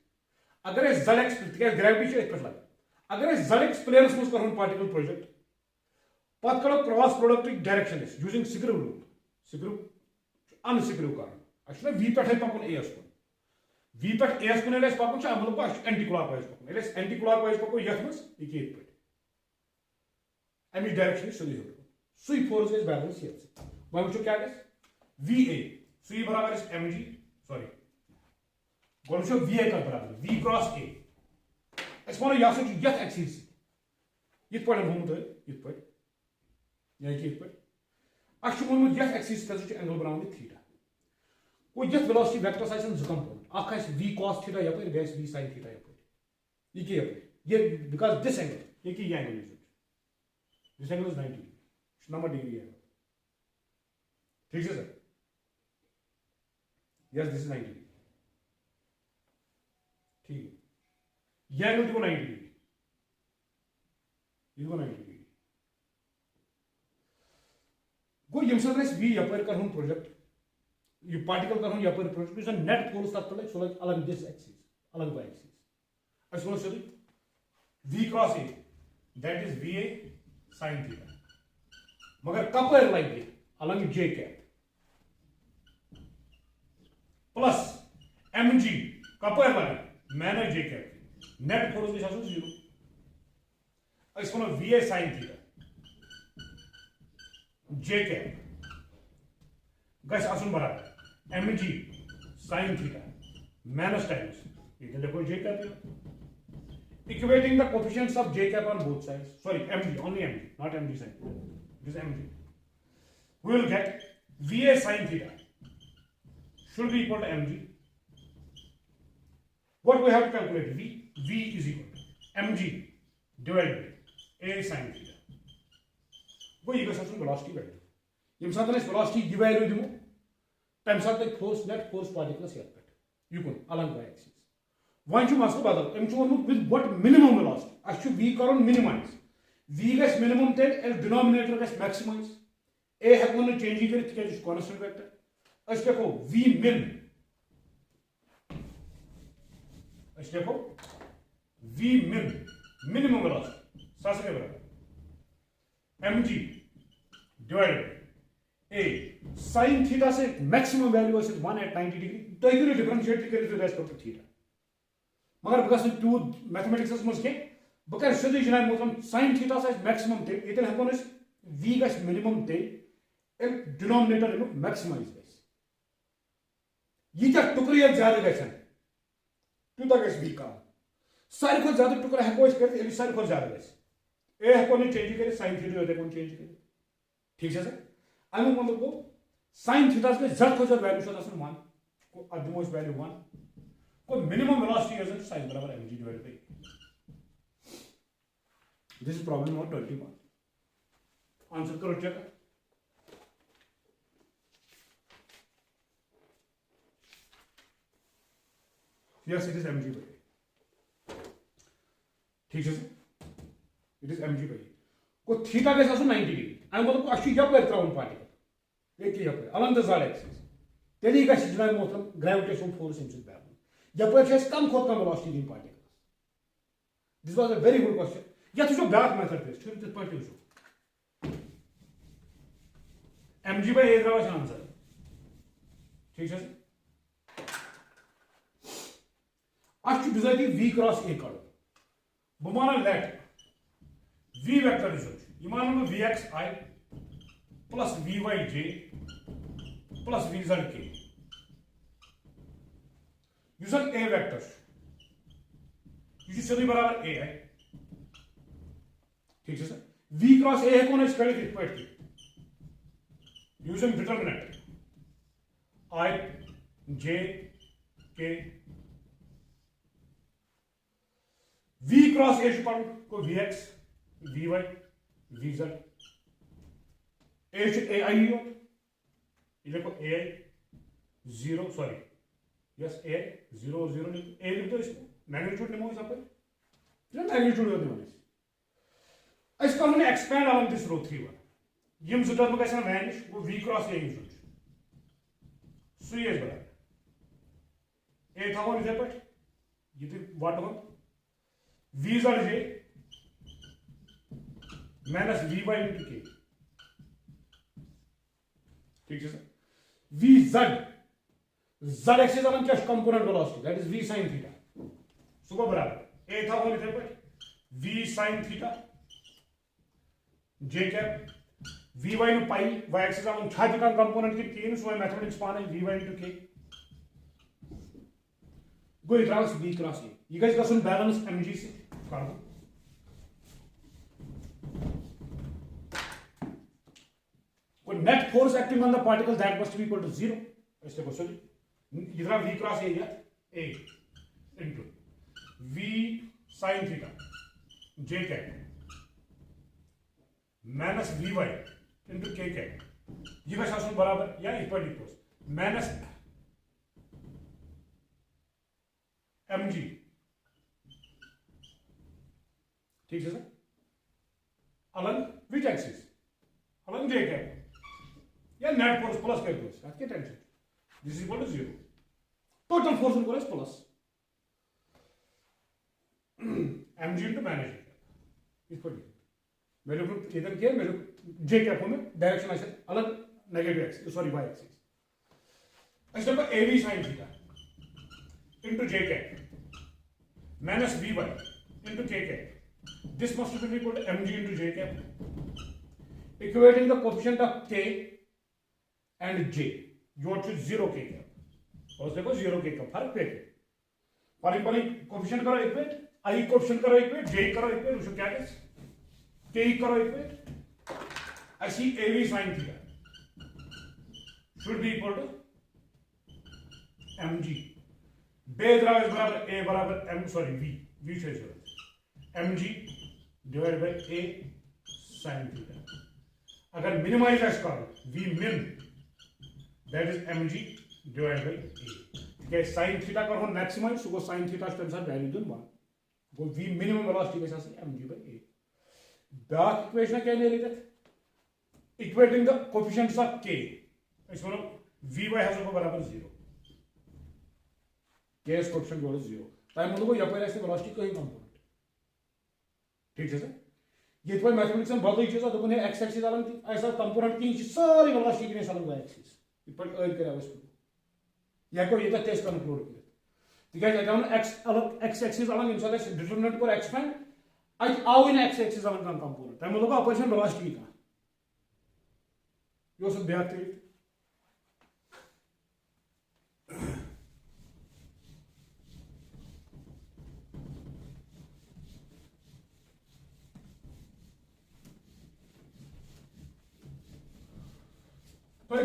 अगर z एक्सिस ग्रेविटी पे लगे अगर z एक्स प्लेनस मज कर पार्टिकल प्रोजेक्ट पत करो cross product direction using screw rule screw unscrew कर v पे पकुन एस कुन v पे एस कुन पकुन अमल एंटी क्लॉकवाइज पकुन एंटी क्लॉकवाइज पको ये पे अमिच डायरेक्शन सोदी सुई फोर्स गई बैलेंस ये वह वो क्या va सुई बराबर mg सॉरी गो va कर बराबर v क्रॉस a अस वो यथ एक्सिस ये पे वोनमुत यथ एक्सिस एंगल बना थीटा को यथ वेलोसिटी वेक्टर्स जो कंपोनेंट v cos थीटा यप ग v sin थीटा यप ये बिकॉज दिस एंगल ये angle this angle is 90 number degree angle ठीक है sir yes this is 90 degree ठीक है यह एंगल 90 डिग्री ये 90 डिग्री गो यम v यप कर प्रोजेक्ट ये पार्टिकल कर यप प्रोजेक्ट नेट फोर्स तथ पे सो लगे अलग दिस एक्सिस अलग वाई एक्सिस अस वो सोदी v cross A that is va sin theta मगर कपर लगे अलग j कैप प्लस mg कपर लगे मैन j कैप नेट फोर्स गई 0 अस वो va sin theta j cap गस आसन बराबर mg sin theta minus times ये लिखो j cap equating the coefficients of j cap on both sides sorry mg only mg not mg sin this mg we will get va sin theta should be equal to mg what we have to calculate v is equal to mg divided by a sin theta वो ये गसन velocity value यम सात velocity ये value दिमो तम सात force net force particles यत पे युकुन अलग Y axis one छु मसलो बदल एम छु वोनमुत विद व्हाट मिनिमम वेलोसिटी अस छु v करन मिनिमाइज v गस मिनिमम तेल एल डिनोमिनेटर गस मैक्सिमाइज a हेको न चेंज कर तिके कांस्टेंट वेक्टर अस देखो v min अस देखो v min मिनिमम वेलोसिटी सास के बराबर mg divided a sin theta से मैक्सिमम वैल्यू 1 at 90 डिग्री तो ये डिफरेंशिएट कर विद रेस्पेक्ट टू थीटा मगर बगस टू मैथमेटिक्स मस के बकर सदी जनाब मतलब sin थीटा से मैक्सिमम थे इतन हकोन v गस मिनिमम थे एल डिनोमिनेटर इन मैक्सिमाइज गस ये क्या टुकड़े ज्यादा गसन तुता गस v का सारे को ज्यादा टुकड़ा हको इस कर सारे को ज्यादा गस ए हको ने चेंज करे sin थीटा होते कौन चेंज करे ठीक है सर अनु मतलब को sin थीटा के z को वैल्यू शो 1 को अदमो इस वैल्यू 1 को मिनिमम वेलोसिटी इज sin बराबर mg divided by this is problem number 21 answer करो check yes it is mg by ठीक है इट इज mg बाय को थीटा गैस 90 डिग्री आई मतलब अच्छी यपर त्राउन पार्टिकल एक यपर अलॉन्ग द z एक्सिस तेली गैस जनाब मोहतरम gravitational force in balance यपर come Khot come velocity दिन particle this was a very good question या तो बैक मेथड पे छुन तित पट वुचो mg बाय a द्राव आंसर ठीक है अच्छी बिजाती v क्रॉस a करो बमाना लेट v वेक्टर इज ये मान लो vxi plus vyj plus vzk user a vector ये सभी बराबर a है ठीक है सर v क्रॉस a है कौन है spelling it point using determinant i j k v cross a को vx vy vz a ai हो ये देखो ai 0 sorry yes a 0 0 a लिख दो इसको मैग्नीट्यूड निमो इस पर मैग्नीट्यूड होने वाले इस पर हमने expand along this row 3 one यम जो टर्म का वैनिश वो v क्रॉस a यूज सो ये बराबर a था वो इधर पर ये तो व्हाट हो v z j minus vy into k ठीक है सर vz z एक्सिस अलग क्या component velocity that is v sin theta so को बराबर a था वो इधर पर v sin theta j cap vy नु पाई y एक्सिस अलग छाती का कंपोनेंट की 3 सो मैथमेटिक्स पाना है vy into k go cross v cross a ये गाइस का सुन बैलेंस mg से कर दो net force acting on the particle that must be equal to 0 इससे क्वेश्चन इधर v क्रॉस a या a into v sin theta j cap minus vy into k cap ये का शासन बराबर या इक्वल इक्वल माइनस mg ठीक है सर अलग विच एक्सिस अलग j cap या नेट फोर्स प्लस कर दो इसका क्या tension this is equal to 0 total force equal to plus mg into मैनेज इक्वल मेरे को इधर क्या मेरे j कैप में डायरेक्शन ऐसे अलग negative axis sorry y axis ऐसे पर ab sin theta into j cap minus vy into k cap this must be equal to mg into j cap equating the coefficient of k and j your to 0 k का और देखो 0 k का फर्क पे पाली पाली coefficient करो equate i coefficient करो equate j करो equate उसको क्या है k करो इक्वेट ऐसी ab sin theta should be equal to mg बे बराबर a बराबर m सॉरी v से mg divide by a sin theta अगर मिनिमाइज करो v min that is mg divided by a ठीक है sin थीटा करो मैक्सिमाइज सो sin theta के अनुसार वैल्यू देन 1 गो v मिनिमम वेलोसिटी के साथ mg by a back equation क्या ले रहे थे equating the coefficients of k इसमें vy हैज को बराबर 0 k is coefficient equal 0 time मतलब को यहां पर ऐसे वेलोसिटी कोई कंपोनेंट ठीक है सर ये तो मैथमेटिक्स में बहुत ही चीज है तो ने x एक्सिस अलग ऐसा कंपोनेंट की सारी वेलोसिटी के साथ y एक्सिस इपर अर्न करे उसको या को ये तो टेस्ट कंक्लूड किया ठीक है जब हम x अलग x एक्सिस अलग इंसान से डिटरमिनेंट को एक्सपेंड आज आओ इन x एक्सिस अलग कंपोनेंट टाइम मतलब ऑपरेशन वेलोसिटी का यो सब ब्याह थे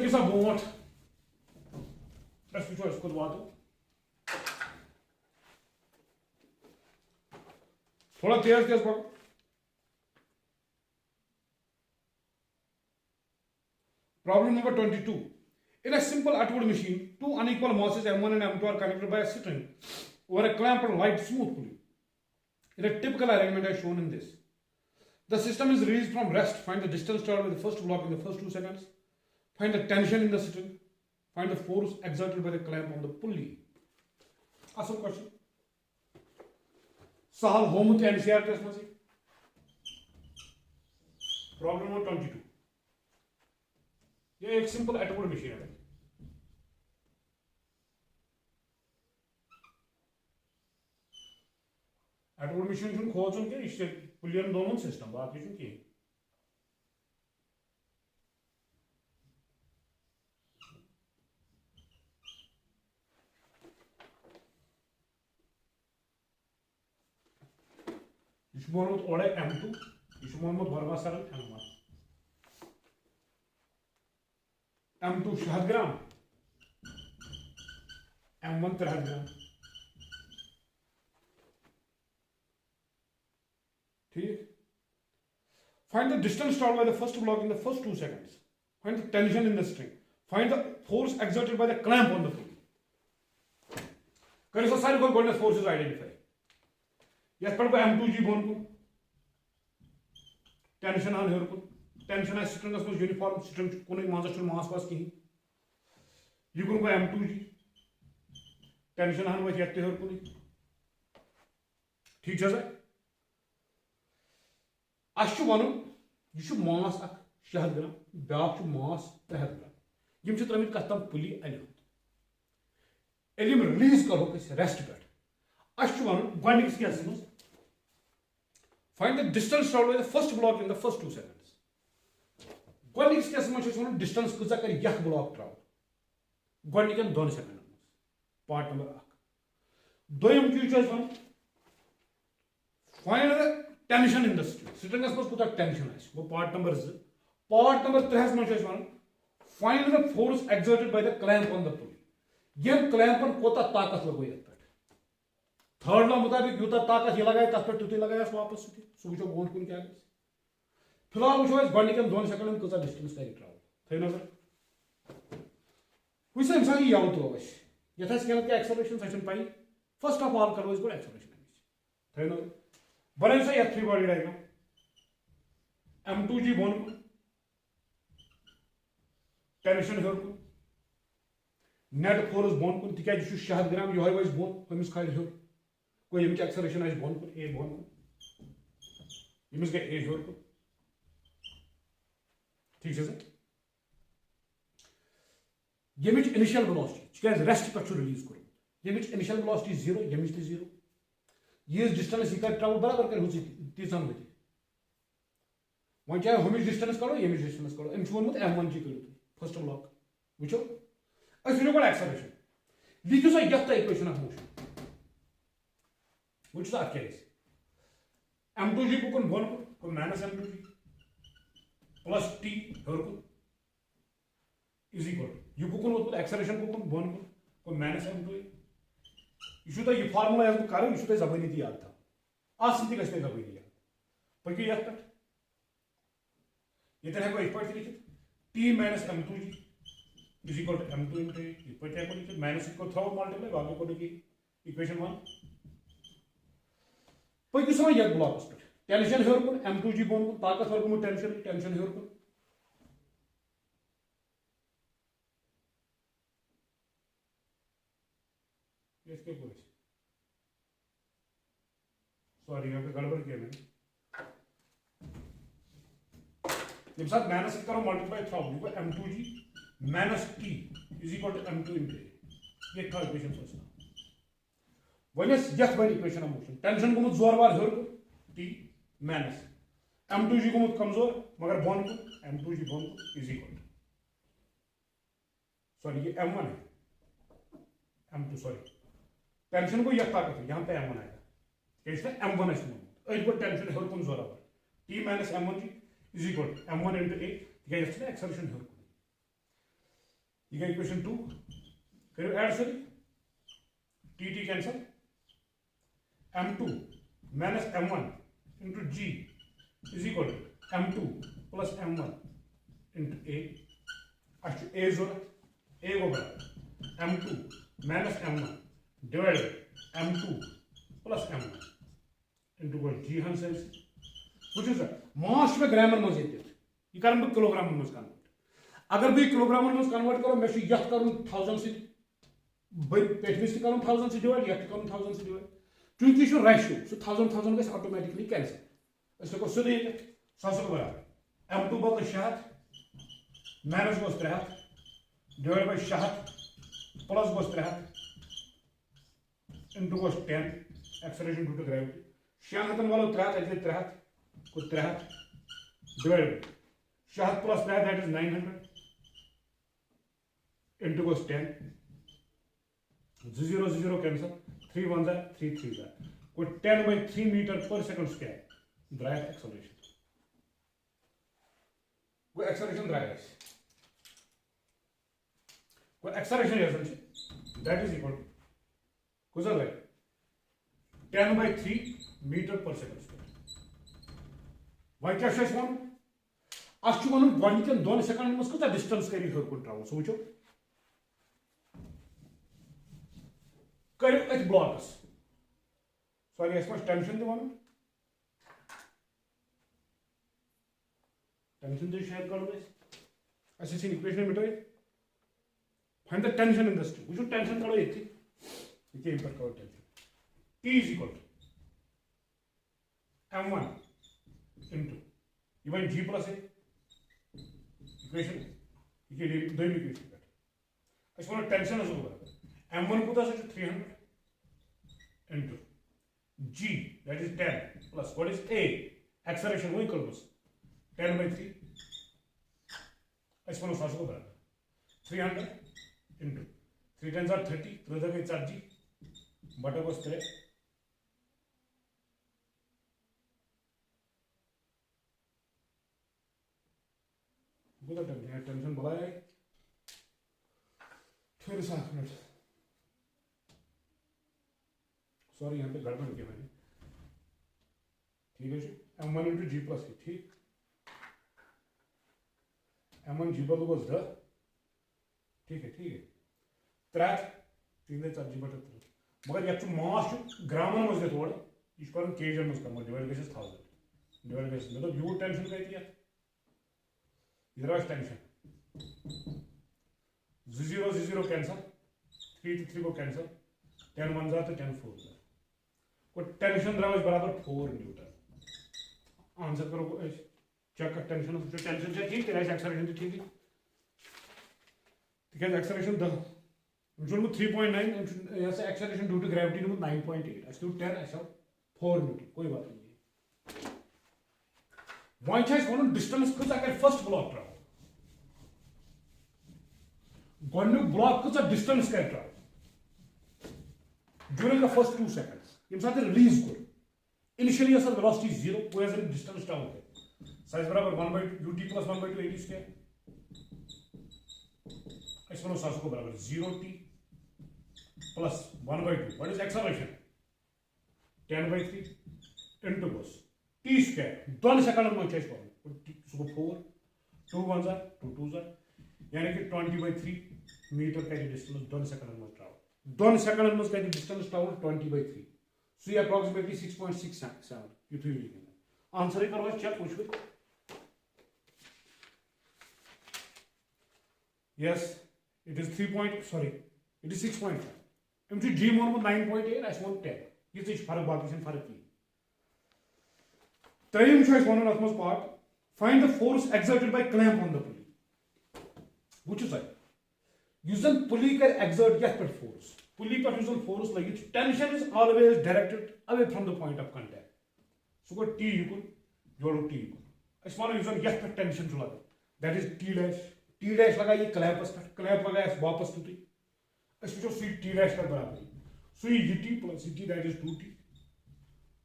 पकियो सा बोट अस वो इसको वातो थोड़ा तेज तेज पढ़ो। Problem number 22. In a simple Atwood machine, two unequal masses M1 and M2 are connected by a string over a clamp and light smooth pulley. In a typical arrangement as shown in this, the system is released from rest. Find the distance traveled by the first block in the first 2 seconds. Find the tension in the string. Find the force exerted by the clamp on the pulley. Awesome question. Sahal home with NCR test masi. Problem number 22. ये एक simple Atwood machine है। Atwood machine चुन खोजन के इससे पुलियन दोनों system बाकी चुन की इस मोहम्मद ओडे M2 इस मोहम्मद वर्मा सरल M1 M2 100 ग्राम M1 300 ग्राम ठीक। Find the distance traveled by the first block in the first 2 seconds. Find the tension in the string. Find the force exerted by the clamp on the pulley. करें सो सारे को golden forces identify. Yes पर को M2G bone को tension आन हेर को tension है स्ट्रिंगस में यूनिफॉर्म स्ट्रिंग कोने मास मास पास की ये को M2G टेंशन आन वो येते हेर को ठीक है अश वन यह मास 100 ग्राम ब्याक मास 300 ग्राम यम त्रमित कत तम पुली अल रिलीज करो रेस्ट पे अश वन गोनिक्स केस मज find the distance travelled by the first block in the first 2 seconds गोनिक्स केस मज वन डिस्टेंस कजा कर यह ब्लॉक ट्रैवल गोनिकन 2 सेकंड पार्ट नंबर 1 दोयम चीज वन find the tension in the स्ट्रिंगस मज कुछ टेंशन आस वो पार्ट नंबर 2 पार्ट नंबर 3 मज वन find the force exerted by the clamp on the pulley यम क्लैंपन कोता ताकत लगो ये थर्ड लॉ मुताबिक यूता ताकत ये लगाए तथ पे तुत लगाया वापस सह वो बोन कुन क्या फिलहाल वो गोनिकन 2 सेकंड कजा डिस्टेंस कर ट्रैवल थे नजर वैसे इंसान यह तो ये क्या एक्सेलरेशन सह पाई फर्स्ट ऑफ ऑल करो गो एक्सेलरेशन थे नजर बन सा ये 3 बॉडी डायग्राम M2G बोन को टेंशन हेर को नेट फोर्स बोन को तिक 100 ग्राम यह वज बोन हमिस खाल हेर को यम एक्सेलरेशन आज बोन को ए बोन को यमिस गए ए हेर को ठीक है सर यमिच इनिशियल वेलोसिटी क्या रेस्ट पे रिलीज कर यमिच इनिशियल वेलोसिटी 0 यमिच 0 ये डिस्टेंस यह ट्रैवल बराबर कर तीन वो चाहे हमिच डिस्टेंस करो यमिच डिस्टेंस करो अम वोनमुत M1G करो फर्स्ट ब्लॉक वो वो गो एक्सेलरेशन लिखो सा यह इक्वेशन ऑफ मोशन वो क्या M2G को बोन को माइनस M2G प्लस T हेर को इज इक्वल यह कुन एक्सेलरेशन को बोन को माइनस M2 यह फार्मूला कर यह जबानी याद था आबनी जबानी याद पकि ये हेको ये लिखित T minus M2G is equal to M2 into ये हेको लिखित माइनस को थ्रो मल्टीप्लाई बाकी को लिखी इक्वेशन 1 पकि सो ये ब्लॉक पे टेंशन हेर कुन M2G बोन को ताकत हेर को टेंशन हेर कुन इसके सॉरी यहाँ पे गड़बड़ किया मैंने जब साथ माइनस करो multiply through M2G minus T is equal to M2 into ये था इक्वेशन फर्स्ट वनस यथ बन इक्वेशन ऑफ मोशन टेंशन गुमुत जोर बार हेर को T माइनस M2G गुमुत कमजोर मगर बोन को M2G बोन को इज इक्वल सॉरी ये M1 है M2 सॉरी टेंशन को यह ताकत है यहाँ पे M1 आएगा इसलिए M1 है को टेंशन हेर कुन जोर T minus M1G is equal M1 into A acceleration हेर ये गई इक्वेशन 2 करो add sir T T cancel m2 minus m1 into g is equal to m2 plus m1 into a अच्छे a जरूरत a को बराबर m2 minus m1 divided m2 plus m1 into what g हन से कुछ sir मास में grammar में जेते ये करम बह किलोग्राम में कन्वर्ट अगर बह किलोग्राम में कन्वर्ट करो मे यथ कर 1000 से पेटमिस तक कर 1000 से डिवाइड यथ कर 1000 से डिवाइड चूंकि यह रेशियो सो 1000 गई ऑटोमेटिकली कैंसिल अस हेको सीधे सो बराबर m2 बदल 600 minus goes 300 divide by 600 plus goes 300 into goes 10 acceleration due to gravity 600 वालों 300 300 को 300 divided 600 plus 300 that is 900 into goes 10 0 0 cancel 3 1 3 3 को 10 by 3 meter per second square drive acceleration को acceleration drive को acceleration है that is equal को sir 10 by 3 meter per second square वह क्या शेष वन अस वन गोडनिकन 2 सेकंड में कत डिस्टेंस कर हर कुन ट्रैवल सो वो करो अथ ब्लॉक्स सॉरी अस टेंशन दिवान टेंशन तो शायद करो अस इक्वेशन मिटो find the tension in the system वो टेंशन करो ये के पर करो tension T is equal to m1 into even g plus a equation ये दो इक्वेशन का इस वाला टेंशन है बराबर m1 को 300 into g that is 10 plus what is a acceleration वो इक्वल बस 10 by 3 इस वाला सासो बराबर 300 into 3 10 are 30 3 का 4g बटा बस 3 टेंशन बढ़ाए फिर 7 मिनट सॉरी यहाँ पे गड़बड़ किया मैंने ठीक है जी m1 into g plus ठीक m1 g पर बस 10 ठीक है 3 3 4 g बटा 3 मगर ये मास ग्रामन मज थोड़ा यह कर केजन मज कन्वर्ट डिवाइड गस 1000 डिवाइड गस मतलब यू टेंशन कत इधर टेंशन 0 0 कैंसल 3 3 को कैंसल 10 1 जा तो 10 4 को टेंशन द्राव बराबर 4 न्यूटन आंसर करो चेक कर टेंशन से ठीक है एक्सेलरेशन ठीक है ठीक है एक्सेलरेशन द 3.9 यहाँ से acceleration due to gravity number 9.8 ऐसे 10 ऐसा 4 न्यूटन कोई बात नहीं वहाँ वन डिस्टेंस कस अगर फर्स्ट ब्लॉक ट्राव गोडनुक ब्लॉक कस डिस्टेंस कर ट्राव ड्यूरिंग द फर्स्ट 2 seconds यम साथ रिलीज कर इनिशियली असर वेलोसिटी 0 वो एज डिस्टेंस ट्रावल कर साइज बराबर 1/ut plus 1/2 at स्क्वायर इस वनो सासो को बराबर 0t plus 1/2 what is acceleration 10/3 into cos t square 2 second में चेंज करो सो 4 2 1 जा 2 2 जा यानी कि 20/3 मीटर का डिस्टेंस 2 सेकंड में ट्रैवल 2 सेकंड में का डिस्टेंस ट्रैवल 20/3 सो ये अप्रोक्सीमेटली 6.67 यू थ्री आंसर ही करो चेक पूछो yes it is 6.5 एमसी जी मोन 9.8 एस मोन 10 ये फर्क बाकी फर्क की त्रेयम वन अत मज part find the force exerted bye clamp on the पुली वो जन पुली कर एक्सर्ट ये फोर्स पुली पे फोर्स लगे tension is always directed away from the point of contact so go T युकुन जोड़ो टी युकुन अस मानो ये टेंशन लगा दैट इज टी डैश लगा ये क्लैंपस पे क्लैंप लगा वापस तुति अस वो सी टी डैश कर बराबर सो ये T plus T that is 2t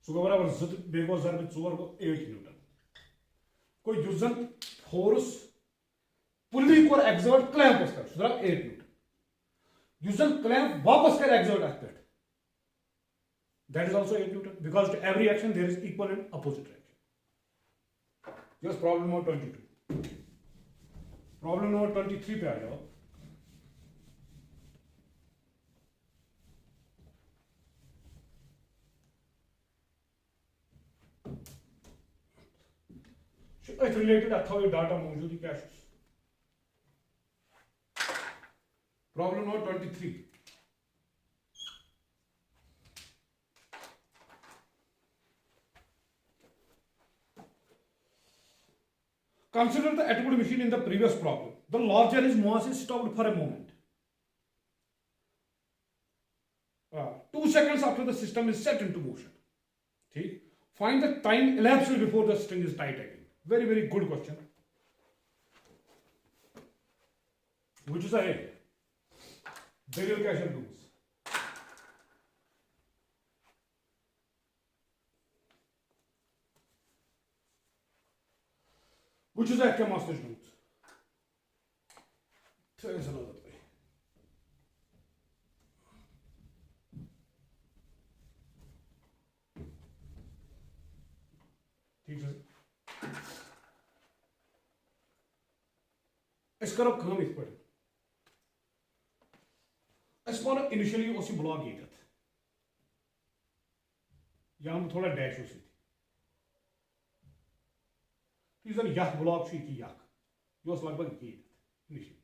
सो गो बराबर ज बे गो जर में 4 गो 8 न्यूटन कोई जुजन फोर्स पुल्ली कोर एक्सर्ट क्लैंपस पे सह द्राव 8 न्यूटन युस जन क्लैंप वापस कर एक्सर्ट अत पे that is also 8 Newton because to every action there is equal and opposite reaction. Just problem number 22. Problem number 23 पे आ जाओ. It's related अथवा ये डाटा मौजूद ही क्या है? Problem number 23. Consider the atomic machine in the previous problem. The larger its mass is stopped for a moment. 2 seconds after the system is set into motion. Okay? Find the time elapsed before the string is tight again. Very, very good question. Which is a Beryl Casher rules. Which is a master notes. There is another way. ठीक है इस करो काम इत पे मानो initially उस block ये या थोड़ा डैश उस जन यख ब्लॉक यख यह लगभग ये इनिशियली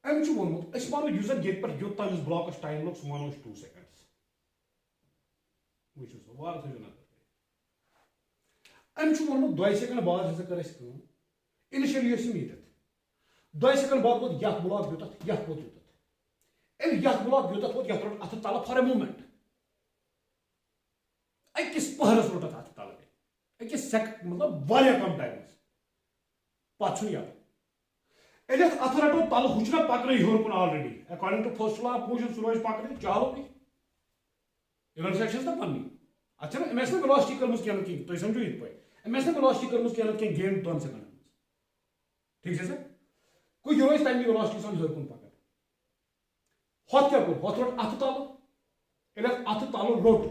अम वोनमुत मानो यह जन ये योत्ता ब्लॉकस टाइम लोग सह मानो 2 seconds वो वार थो नजर अम वोनमुत 2 सेकंड बाद हसा कर इनिशियली ये 2 सेकंड बाद वोत यह ब्लॉक योत यह वोत योत यह ब्लॉक योत वोत यह अथ तल फॉर ए मोमेंट अकिस पहरस रोट अथ तल अकिस मतलब वारिया कम टाइम पे ये अथ रटो तल हुचना पकन हर कुन already according to first law of motion सह रोज पकन चलो इंटरसेक्शन तो पन्नी अच्छा अमें वेलोसिटी कर्म कह तुम समझो इत पे अमें वेलोसिटी कर्म कह गेन 2 सेकंड ठीक है सर कोई रोज तमी वेलोसिटी सन हर कुन पकन हत क्या कोर हत रोट अथ तल अथ तल रोट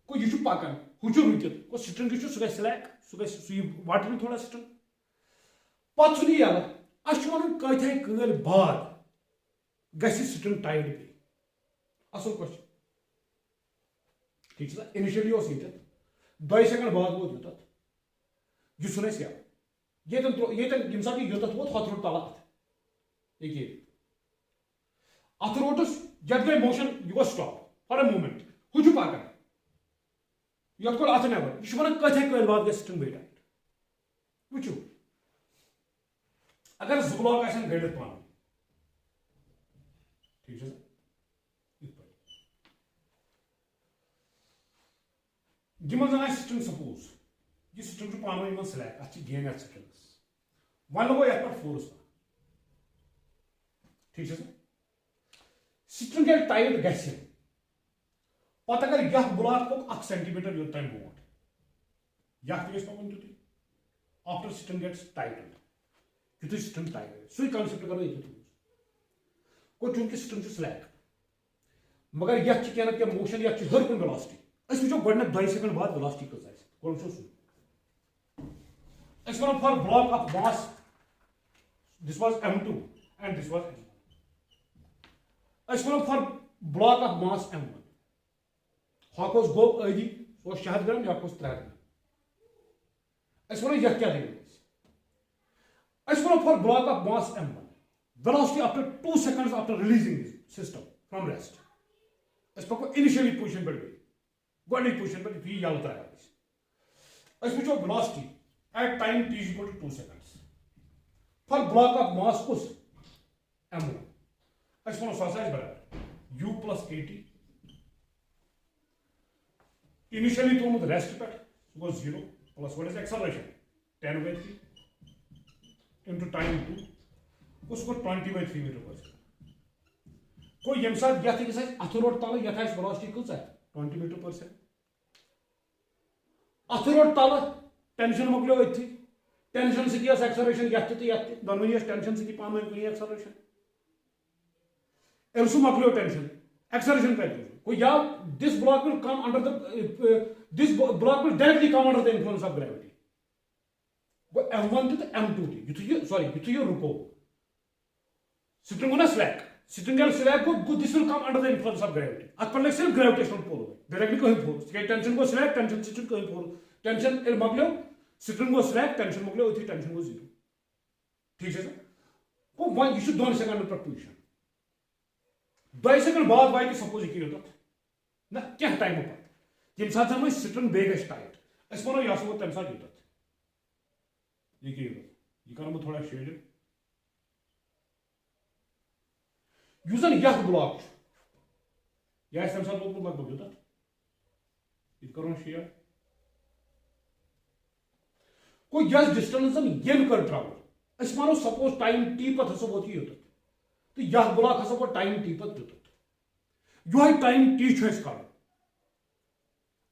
को यह पकन हुचु रुकित को स्ट्रिंग सह स्लैक सह वटन थोड़ा स्ट्रिंग पे यल अस वन कथ कल बाद ग स्ट्रिंग टाइट पे असल क्वेश्चन ठीक है इनिशियली ये 2 सेकंड बाद वोत योत यह सुन ये सात योत वोत हत रोट तल ये अथ रोटस जब गई मोशन यह स्टॉप फॉर ए मोमेंट हुचु पकन यह कोल अथ नबर यह वन कथ कल बाद ग स्ट्रिंग बे टाइट वो अगर 2 ब्लॉक गड़ित पान ठीक है यमन जन स्ट्रिंग सपोज यह स्ट्रिंग पान स्लैक अत गेन एट सेकंड्स वन लगो ये फोर्स ठीक है स्ट्रिंग ये टाइट ग पत अगर यह ब्लॉक पक 1 सेंटीमीटर योत तम बोट यह पकन तुत आफ्टर स्ट्रिंग गेट्स टाइटेड यु स्ट्रिंग टाइट सही कॉन्सेप्ट करो ये को चूंकि स्ट्रिंग स्लैक मगर यह क्या मोशन यह हर कुन वेलोसिटी वो गो 2 सेकंड बाद वेलोसिटी कस वो for block of mass this was m2 and this was m1 for block of mass m1 हॉकोस गो आदि सो 600 ग्राम या 300 ग्राम यह क्या देंगे for block of mass m1 velocity after 2 seconds after releasing this system from rest initially position पर गई Goldy position पर भी यलता है velocity at time t is equal to 2 seconds for block of mass कुछ m1 बराबर u plus at initially तो rest पर was 0 plus what is acceleration 10/3 into time 2 उसको 20/3 मीटर पर सेकंड को यम साथ यथ अथ रोट तल यथ वेलोसिटी कस 20 मीटर पर सेकंड अथ रोट तल टेंशन मकलो अथि टेंशन सती एक्सलरेशन ये दोनों टेंशन सती पान एक्सलरेशन सह मकलो टेंशन एक्सलरेशन को या this block will come under the this block will directly come under the influence of gravity go M1 तो M2 युथ ये रुको स्प्रिंग गो ना slack spring slack go this will come under the influence of gravity अत पर सिर्फ gravitational pull directly कहीं force tension गो slack tension सह कहीं फोर्स टेंशन मकलो स्प्रिंग गो स्लैक टेंशन मकलो अथि टेंशन गो जीरो ठीक है सर गो वन यह 2 सेकंड पर ट्यूशन 2 सेकंड बाद वात सपोज यह योत ना क्या टाइम पे ये सात हम स्ट्रिंग बे गई टाइट अस वो यह वो तम सात योत यह कर थोड़ा शेड यह यह ब्लॉक यह तम सात लोग लगभग योत यह करो शेयर को यह डिस्टेंस यम कर ट्रैवल अस मानो सपोज टाइम टी पे हसा वो योत तो यह ब्लॉक हसा वो टाइम टी पे योत यह टाइम टी कर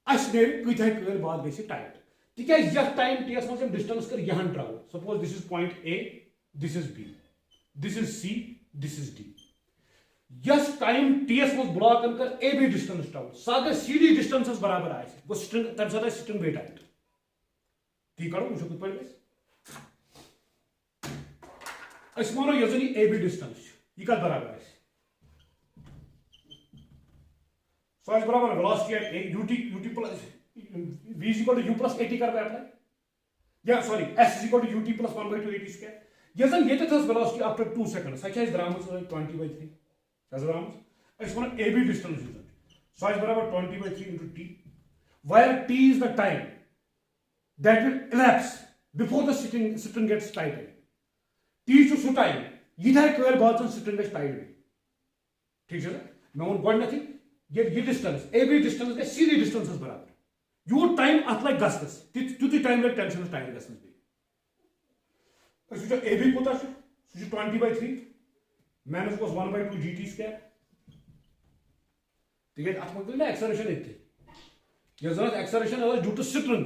कथा कल बाद गई टाइट तिक टाइम टी मज डिस्टेंस कर यहाँ travel suppose this is point A this is B this is C this is D yes time T मज ब्लॉक कर ए बी डिस्टेंस ट्रैवल सह अगर सी डी डिस्टेंस बराबर गो स्ट्रिंग तम सात स्ट्रिंग बे टाइट ती करो वो कत पे मानो यह ए बी डिस्टेंस यह कत बराबर सो बराबर velocity at A UT plus v is equal to u plus 80 कर अप्लाई या sorry s is equal to ut plus 1/2 80 square ये जन ये थस वेलोसिटी आफ्टर 2 सेकंड सच इज द्रामस 20/3 सच द्रामस इस one ab distance use so is बराबर 20/3 into t where t is the time that will elapse before the string gets tightened t is so time यह कल बाद स्ट्रिंग गई टाइट ठीक है मैं वो गोथी ये डिस्टेंस ए बी डिस्टेंस गई सी डी डिस्टेंस बराबर यूत टाइम अत लग गसनस तुत टाइम लग टेंशन टाइट गसनस वो ए बी कोता सह 20/3 माइनस गोस 1/2 gt स्क्वायर तिक अत मकल ना एक्सलरेशन ये जन acceleration due to string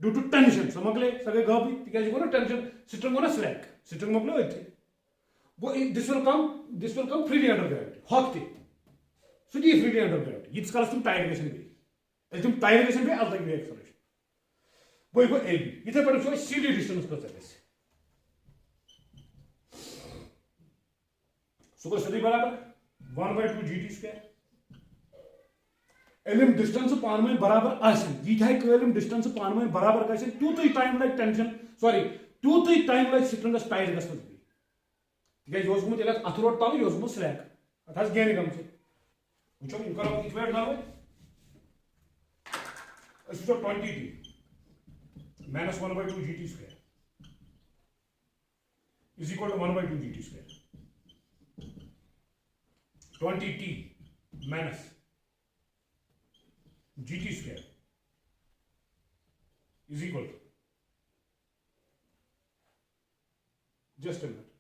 due to tension सह मकले सह गई गबी तिक गो ना टेंशन स्ट्रिंग गो ना स्लैक स्ट्रिंग मकलो अथि go this will come freely under gravity हक सह दी फ्रीली अंडर ग्रेविटी यीस कालस तुम टाइट गसन बे तुम टाइट गसन बे अल लगे एक्सलरेशन वो गो ए बी इथे पे सी डी डिस्टेंस कर सह गो सदी बराबर 1/2 gt स्क्वायर एलिम डिस्टेंस पान में बराबर आसन यह कलम डिस्टेंस पान में बराबर गसन तूत टाइम लग टेंशन सॉरी तूत टाइम लग स्ट्रिंगस टाइट गसन तिक यह गुत अथ रोट तल यह गुत स्लैक अत गेन गम वो करो इक्वेट नावे 20t minus 1/2 gt square is equal to 1/2 gt square 20t minus gt square is equal to just a minute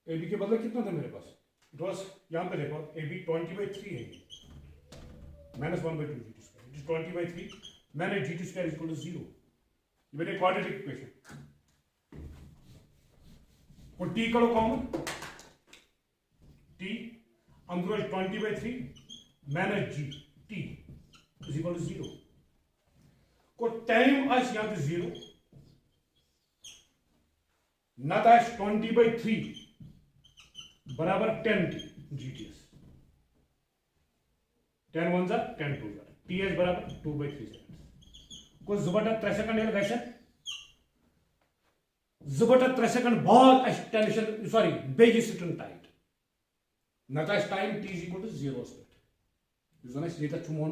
AB के बदले कितना था मेरे पास इट वॉज यहाँ पे देखो AB 20/3 है minus 1/2 gt square it is 20/3 minus gt square is equal to 0 ये मेरे क्वाड्रेटिक इक्वेशन और t करो कॉमन t अंदर 20/3 minus g t is equal to 0 को टाइम आज यहाँ पे 0 नॉट आज 20/3 बराबर 10t GTS 10 1 जा 10 2 जा TS बराबर 2/3 सेकंड को जुबटा 3 सेकंड ये गैस जुबटा 3 सेकंड बाद टेंशन सॉरी बेगी स्ट्रिंग टाइट नता time t is equal to 0 पे जुना स्टेट चुमोन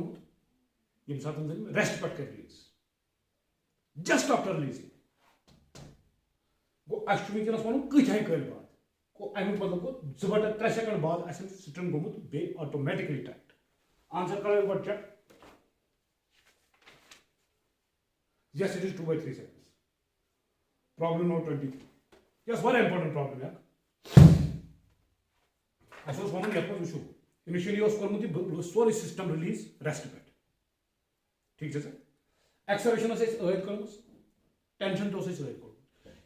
यम साथ रेस्ट पट कर रिलीज जस्ट आफ्टर रिलीजिंग गो अष्टमी के वन कथाई कल बाद को अमिक मतलब को 3 सेकंड बाद स्ट्रिंग गोमुत बे ऑटोमेटिकली टाइट आंसर करो go check yes it is 2/3 seconds problem number 23 yes very important problem यार ऐसा सोचो यह पर वुशो इनिशियली कोर्मुत सोरे सिस्टम रिलीज रेस्ट पे, ठीक है। एक्सरेशन ऐद कर, टेंशन तो ऐद कोर्मुत,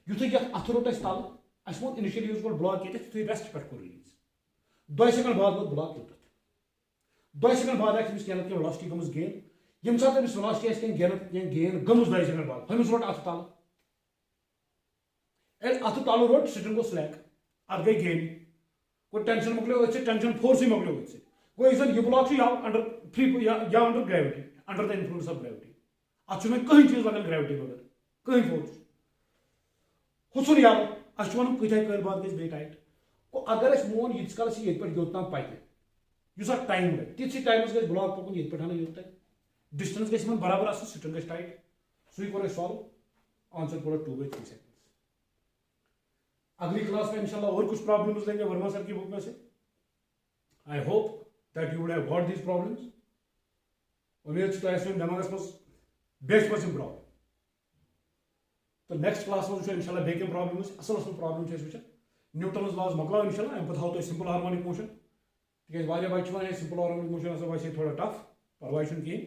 युथु ये अथ रोट तल अस वो इनिशियली गो ब्लॉक ये रेस्ट पे कोर रिलीज, 2 सेकंड बाद वो ब्लॉक योत, 2 सेकंड बाद अमिस क्या वेलोसिटी गमज गेन, यम सात अमिस वेलोसिटी गेन गमज 2 सेकंड बाद हमिस रोट अथ तल, अथ तल रोट स्टर्न गो स्लैक, अत गई गेन, को टेंशन मोक्लो टेंशन फोर्स ही मोक्लो गो ये ब्लॉक या अंडर फ्री या under gravity, under the influence of gravity, अत कहीं चीज लगन ग्रेविटी बगैर कहीं फोर्स हुन या अस वन कत कल बाद गई टाइट, अगर मोन यीस कल ये योतान पकि टाइम लगे तिथि टाइमस गई ब्लॉक पकुन ये पे योत डिस्टेंस गई बराबर स्टर्न गई टाइट, सू कोर सॉल्व आंसर कोर 2/3 सेकंड्स। अगली क्लास में इंशाल्लाह और कुछ प्रॉब्लम्स लेंगे वर्मा सर की बुक में से। I hope that you would have got these problems, उम्मीद तो ऐसे दिमागस मज बेस मज प्रॉब्लम, तो नेक्स्ट क्लास में इंशाल्लाह बेकिंग प्रॉब्लम्स असल प्रॉब्लम वो न्यूटन लॉज मकलाओ इंशाल्लाह अम पे हाव सिंपल हार्मोनिक मोशन, तक वाले बच्चे वन सिंपल हार्मोनिक मोशन वैसे थोड़ा टफ परवाह कहें,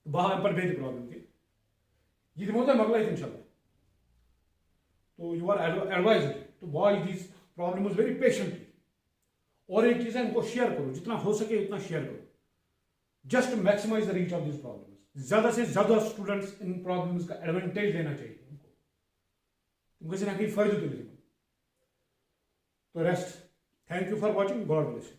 बह अम पे प्रॉब्लम कि यह दिमो तुम मकल इंशाल्लाह, तो you are advise to watch these problems very patiently, और एक चीज़ है इनको शेयर करो, जितना हो सके उतना शेयर करो, just maximise the reach of this problems, ज़्यादा से ज़्यादा स्टूडेंट्स इन प्रॉब्लम्स का एडवांटेज लेना चाहिए उनको, कहीं ना कहीं फायदे तो मिले। तो rest, thank you for watching, God bless you.